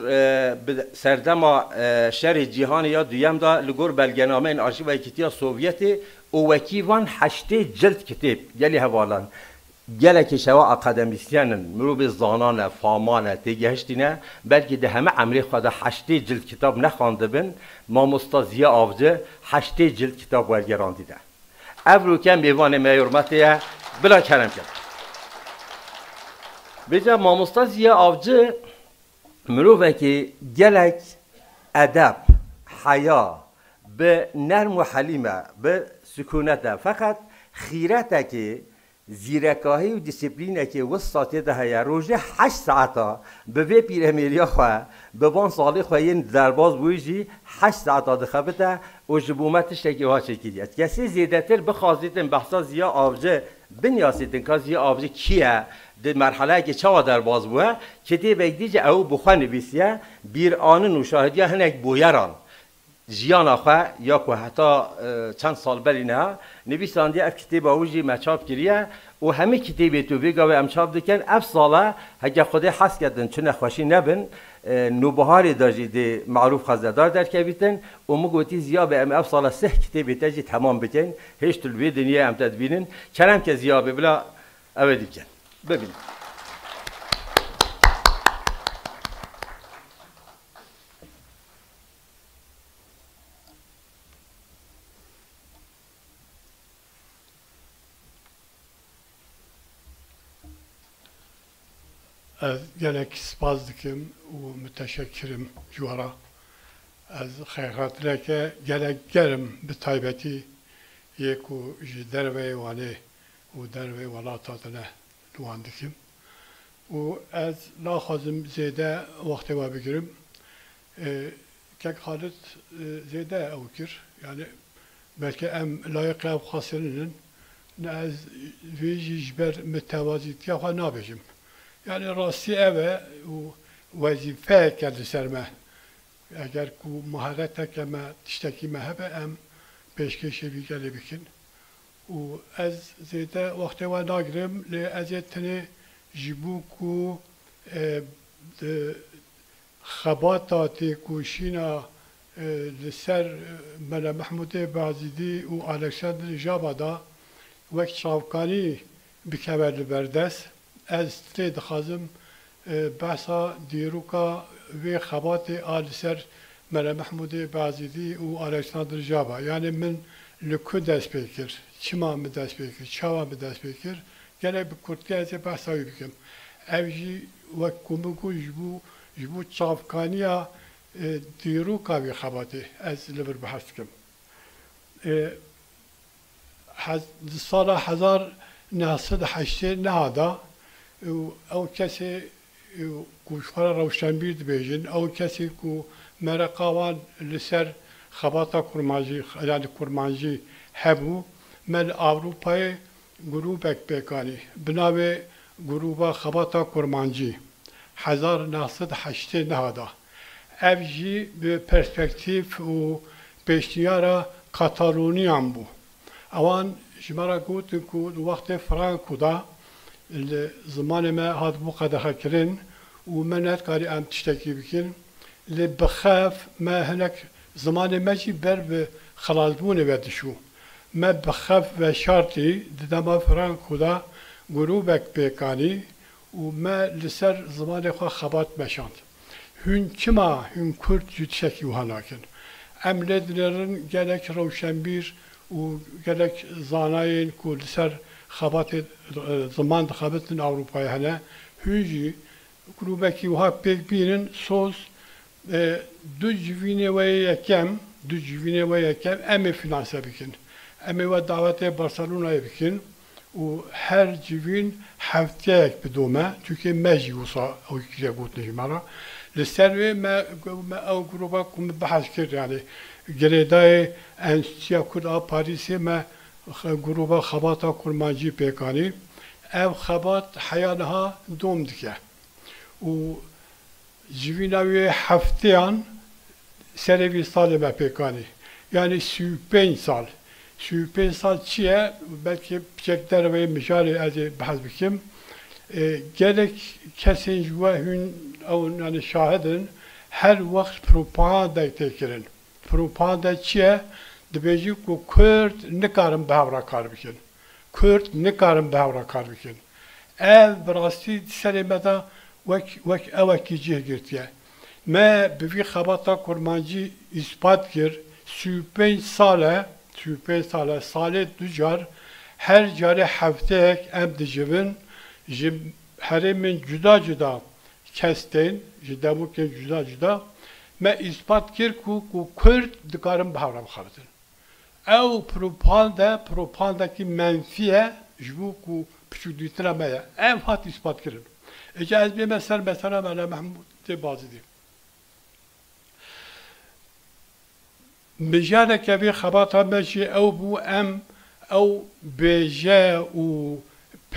Speaker 9: سردما شهر جهانی یا دویم دا لگور بلگنامه این آرشیو ایکیتیا سوویتی او وکیوان 8 جلد کتاب گلی حوالان گله که شوا اکادمیسیانن مروب زانان فامان تگهشتینه بلکه ده همه عمری خود 8 جلد کتاب نخوانده بن ما مستازیه آفجه 8 جلد کتاب ورگران دیده افرو کم بیوان میورمتیه بلا کرم کرد بجا ما مستازیه آفجه مروبه که گلک ادب حیا به نرم و حلیمه به سکونته فقط خیرته که زیرکاهی و دیسیپلینه که وسطاتی ده هیا روزه 8 ساعته به وی پیرامریا خواه به وان سالی خواهی درباز بویجی 8 ساعته دخبته و جبومتش تکی ها چکیدیت کسی زیاده تر بخوازیتن بحثا زیا آبجه بنیاسیتن که زیا آبجه کیه ده مرحله که چوا درباز بوه کتی بگدیج او بخواه نویسیه بیر آنن و شاهدیه هنک بویران جیان آخه یا که حتی چند سال بری نه نویساندی اف کتاب آوجی مچاب کریه و همه کتابی تو بگه و امچاب دکن اف ساله هگه خود حس کردن چون نخوشی نبن نوبهاری داشتی دی معروف خزدار در که بیتن و مگوتی زیاد به اف ساله 3 کتابی تاجی تمام بکن هیچ طلبی دنیا هم تدبینن چنم که زیاد ببلا اودی بکن ببین
Speaker 10: از gelek spas dikim û müteşekkirim civara. Ez xeyxatireke gelek gerim bi taybetî yê ku ji derveyê wanê û derveyê welata tune wan dikim. û ez naxwazim zêde wextê we bigirim. Kek halit zêde ew kir. Yani belki em layiqê ew xasirinin ne ez vê jî ji ber mütevazîtiya xwe nabêjim. Yani rastî ev e û wezîfeyeke li ser me. Eger ku mahareteke me tiştekî me hebe em pêşkêşê vî gelê bikin. û ez zêde wextê we nagirim lê ez ê tenê ji bo ku xebata têkoşîna li ser Mele Mehmûdê Bazidî û Alexandrî Jaba da wek çavkanî bikeve li berdest. Ez tê dixwazim behsa dîroka vê xebatê a li ser Mele Mehmûdê Bazidî û Alexandr Jaba. Yani min li ku dest pê kir, çima min dest pê kir, çawa min dest pê kir, gelek bi Kurtî ez ê behsa wî bikim. Ev jî wek ku min got ji bo çavkaniya dîroka vê xebatê ez li vir behs dikim. Di sala 1980 nehada او کسی کوشفار روشنبیر دبیجن او کسی کو مرقاوان لسر خباتا کرمانجی یعنی کرمانجی هبو من اروپای گروبک بکانی بناوی گروبا خباتا کرمانجی 1980 نهادا ev jî bi perspektîv û pêşniyara Katalonyan bû. Ewan ji me re gotin ku di wextê Franco da li zimanê me hat bû qedexekirin û me netkarî em tiştekî bikin. Lê bixef me hinek zimanê me jî ber bi xelasbûnê ve dişû. Me bixef ve şartî di dema Franco da grûbek pêkanî û me li ser zimanê xwe xebat meşand. Hûn çima hûn Kurd jî tiştekî wiha nakin. Em lê dilerin gelek rewşenbîr û gelek zanayên ku li ser xebatê ziman dixebitin Ewropayê hene, hûn jî grûbekî wiha pêk bînin soz du civînê we yekem em ê finanse bikin. Em ê we davetê Barcelonayê bikin û her civîn hefteyek bidome çünkü me jî wisa ew kiriye gotin ji me re. Li ser wê me ew grûba ku min behs kir yani girêdayê Enstitûya Kurd a Parîsê me grûba xebata kurmancî pêkanî. Ev xebat heya niha dom dike. û civîna wê hefteyan serê vî salê me pêkanî. Yani 35 sal. 35 sal çi ye? Belki piçek derveyê mijarê ez ê behs bikim. Gelek kesên ji we hûn ew yani şahidin her wext propagandayê tê kirin. Propaganda çi ye? Dibêjî ku Kurd nikarin bi hevra kar bikin. Kurd nikarin bi hevra kar bikin. Ev bi rastî serê me de wek ewekî cih girtiye. Me bi vî xebata kurmancî îspat kir 35 sale salê du car her carê hefteyek em dicivin ji herêmên cuda kestên ji demokên cuda me îspat kir ku Kurd dikarin bi hevra bixebitin. Ew propagandakî menfî ye جبو کو پچوک دیتنا مایا ام هات اثبات کرن اجا از بیم سر مثلا ملا محمود بازدی مجاله كبير خباطها ماشي او بو ام او بيجا و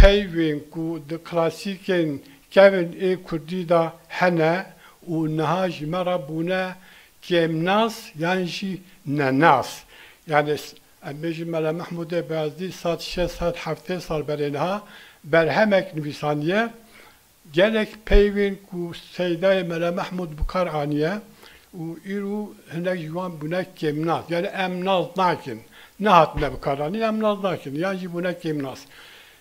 Speaker 10: بيوين كو د كلاسيكين كابن اي كردي دا حنا و نهاج مربونا كيم ناس يعني شي ناس يعني امجي ملا محمود بازدي سات 6 سات هفته سال برينها برهمك نویسانیه gelek peyvin ku seydای ملا محمود بکار آنیه و ایرو هنگ جوان بونه کمناس yani emnaz nakin ne hatne بکارانی emnaz nakin yani bune kemnaz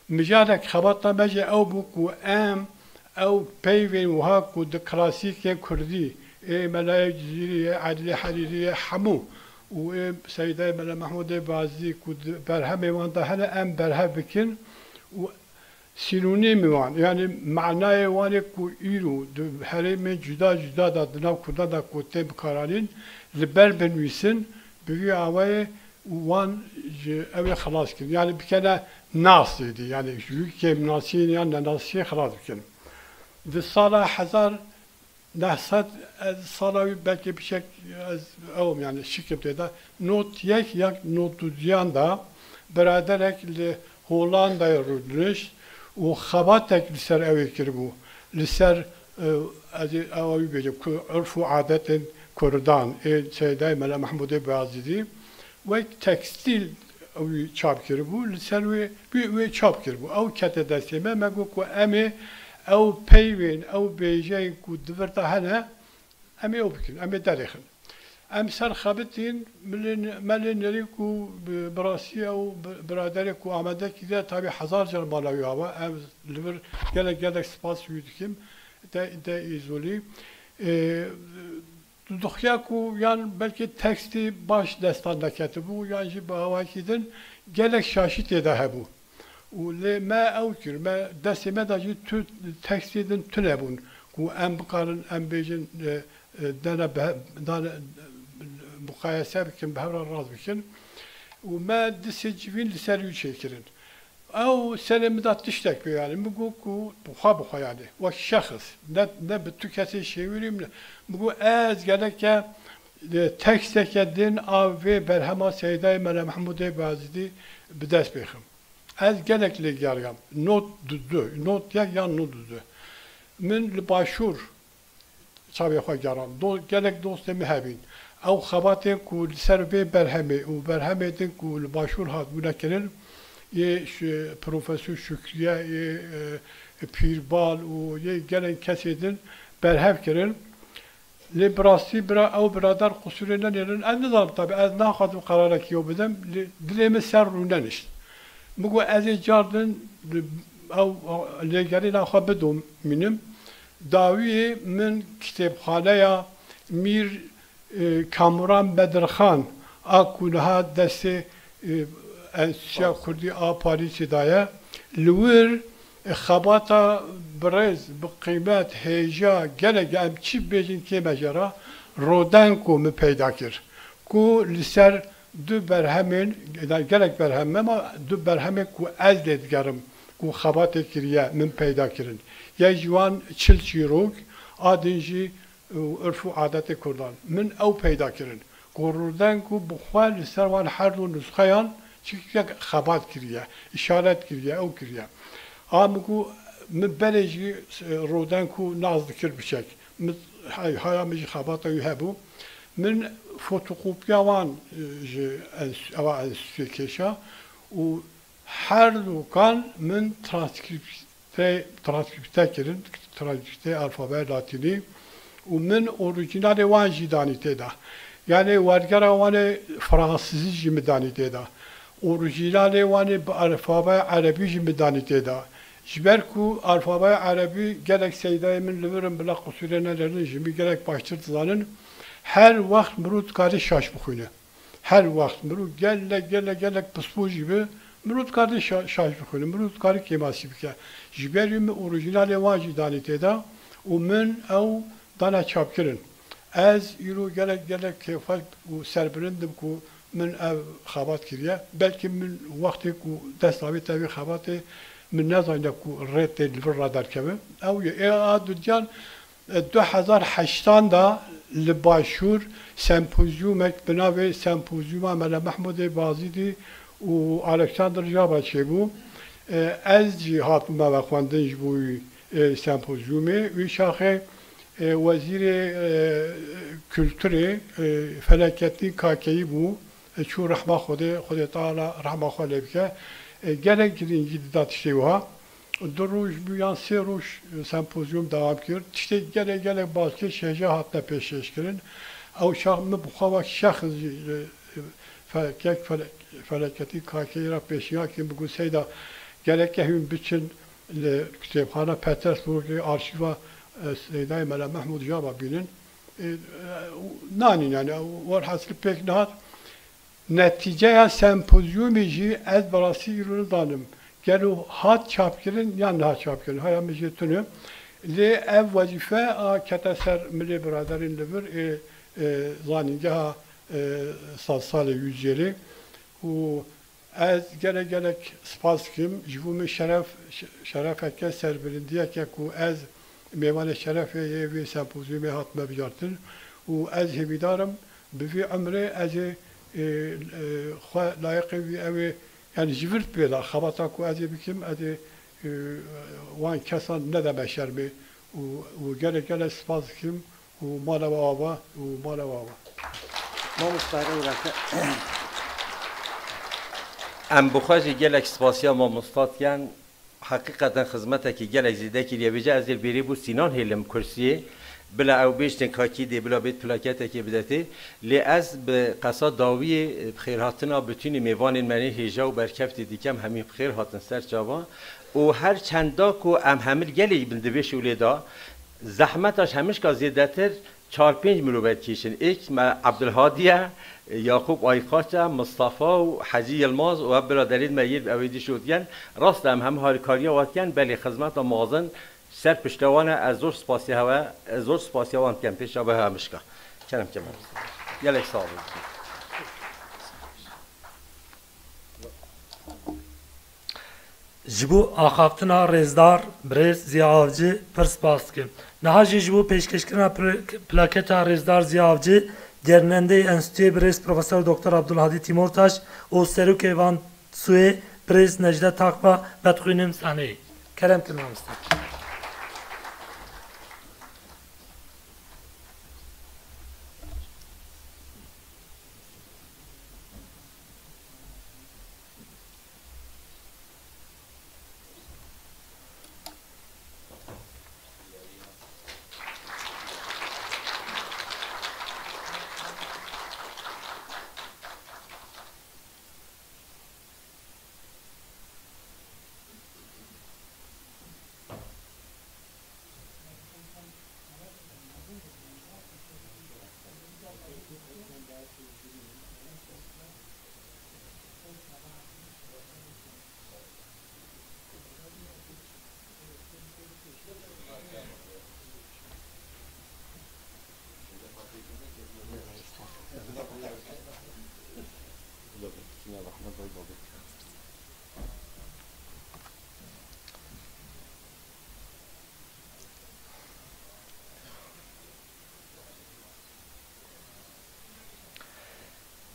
Speaker 10: مجالك خبطنا مجي او بوكو ام او peyvin وها ku de klasik kurdی ملای جزیری عدل حریری حمو و سیدای ملا محمود بازی ku برهم وان ده هلا ام برهم بکن و سینونیمی وان yani معنای وانی کو ایرو حریم جدا جدا دادنا کدا دا کوته بکارانین لبر بنویسن بگی آوای وان اوی خلاص کن yani bir kere nasıydı yani büyük kemnasiydi yani nasıya خلاص کن ve sala hazar nahsat salavi belki bir şey o yani şirkette de not yak not duyan da beraberek Hollanda'ya rudluş و خباتك لسر أوي كربو لسر أوي بيجو عرف وعادات كردان سيداي ملا محمود بازدي ويك تكستيل أوي شاب كربو لسر وي شاب كربو أو كتدا سيما ما كو أمي أو بيوين أو بيجين كو دفرتا هنا أمي أو بكين أمي داريخن امسال خابتين ملين نريكو براسيا و برادركو عمده كده تابي حزار جل مالاوي هوا ام لبر gelek سپاس يودكم ده izoli دخياكو يعني belki teksti baş destandaketi bu yani bu havakidin gelek şaşit ede bu و ما اوكر ما دسمه داجي tekstidin tünebun ku em bkarın em bejin dana مقایسه بکن به هر راز بکن و ما دسیجوین لسری چیکرین او سلم داد تشتک بیاری میگو کو بخوا yani و شخص ne bütün kesi şey vereyim ne bu az gerek ki tekst edin av ve berhama seydai mala mahmud bazidi bidas bexim az gerekli yargam not not yan not dudu min başur çabi xwa garan gerek dost mehbin او خباتين كول سربي برهمي وبرهمتين كول باشور هات ولكن يه بروفيسور شكريا بيربال و يه جلن كسيدن برهم كرن لبراسي برا او برادر قصورنا نرن النظام طبعا از ناخذ قرارك يوم بدم دليم سر وننش مگو از جاردن او لجاري ناخذ بدوم منم داوي من كتابخانه مير کامران بدرخان آکولها دست انسیا کردی آپاریسی دایه لور خباتا برز بقیمت هیجا گلگ ام چی بیجین که مجرا رودن کو می پیدا کر کو لسر دو برهمین گلگ برهم اما دو برهمین کو از دیدگرم کو خبات کریه من پیدا کرن یا جوان چل چیروک آدینجی عرف و عادت کردان من او پیدا کردن گروردن کو بخوال سروان هر دو نسخهان چی خبات کریه اشارت کریه او کریه آمگو من بلجی رودن کو ناز دکر بشک من های میج خبات یهبو من فتوکوپیا وان او انسیکشا و هر دو کان من ترانسکریپته کردن ترانسکریپته الفابه لاتینی و من orijinal وان جدانی تدا yani ورگرا وان فرانسیزی جمدانی تدا orijinal وان alfabe عربی جمدانی تدا جبرکو alfabe عربی gerek seydای من لورم بلا قصورنelerini جمی gerek baştırtılanın her vakt murut karı şaş bukuyne her vakt murut gelek puspu gibi murut karı şaş bukuyne murut karı kemasi bike jberim orijinal وان جدانی تدا و من او دانا çapkirin. Az yürü gelek kefal u serbirindim ku من ev xabat kiriye. Belki min vakti ku destavi tevi xabatı min nezayne ku rete li radar kevim. Ev ye adudyan 2008 da li başur sempozyumek binave sempozyuma Mele Mahmud Bazidi u Alexander Jaba çebu. Ez cihat me xwendin ji bu sempozyume ve şaxe وزیر کلتوری فلکتی کاکی بو چو رحمه خود تعالی رحمه خود بکه گله گرینگی دادشته وها دو روز بیان سه روز سمپوزیوم devam کرد işte gele bazı şeyce hatta peşeş kirin او شخص مبخوا شخص فلکتی کاکی را peşiya ki bugün seyda gerek hem bütün kütüphane Petersburg arşiva Seyda'yı Mele Mahmud Jaba binin nani yani var hasıl pek nahat neticeye sempozyumici ez barası ürünü danım gelu hat çapkirin yan hat çapkirin hayamici tünü li ev vazife a keteser milli biraderin libir zaningeha sal yüzyeli u ez gerek spaskim jivumi şeref ekke serbirindiye ki ku ez میوان شرف یه سمپوزیوم هاتم بیارتن و از همیدارم به عمره از لایق وی yani jivrt bela xabata ku az bikim az وان کسان ندم شرمی و گله سپاس کم و مالا بابا
Speaker 9: ما مستعد رفته ام بخواجی گله سپاسیا ما مستعدن حقیقتا خدمت کی گله زیده کی لیبیجه از بیری بو سینان هلم کرسیه بلا او بیشتن کاکی دی بلا بیت پلاکت کی بدته لی از به قصا داوی بخیر هاتنا بتونی میوان منی هجا و برکفت دیکم همین بخیر هاتن سر جوان و هر چندا کو ام همل گلی بندویش ولیدا زحمتش همیش کا زیاده تر 4-5 مروت کیشن ایک عبدالهادیه یعقوب آیخاچه مصطفی و حجی الماز و برادرین میر اویدی شدگن راست هم هارکاریا واتگن بلی خدمت و موازن سر پشتوانه از زور سپاسی وان کن پیش به همشکا کنم که من یه سال
Speaker 1: جبو آخافتنا رزدار برز زیاوجی پرسپاس کن نهاجی جبو پیشکشکرنا پلاکتا رزدار زیاوجی گرننده انستitüye برز پروفسور دکتر عبدالهادی تیمورتاش و سروک ایوان سوی برز نجده تاکبا بدخوینم سانه کرم کنم استم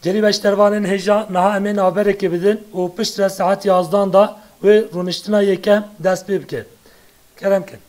Speaker 1: Geri beştervanın heja naha emin haber ekibidin o piştre saat yazdan da ve runiştina yekem dest bibke. Kerem ken.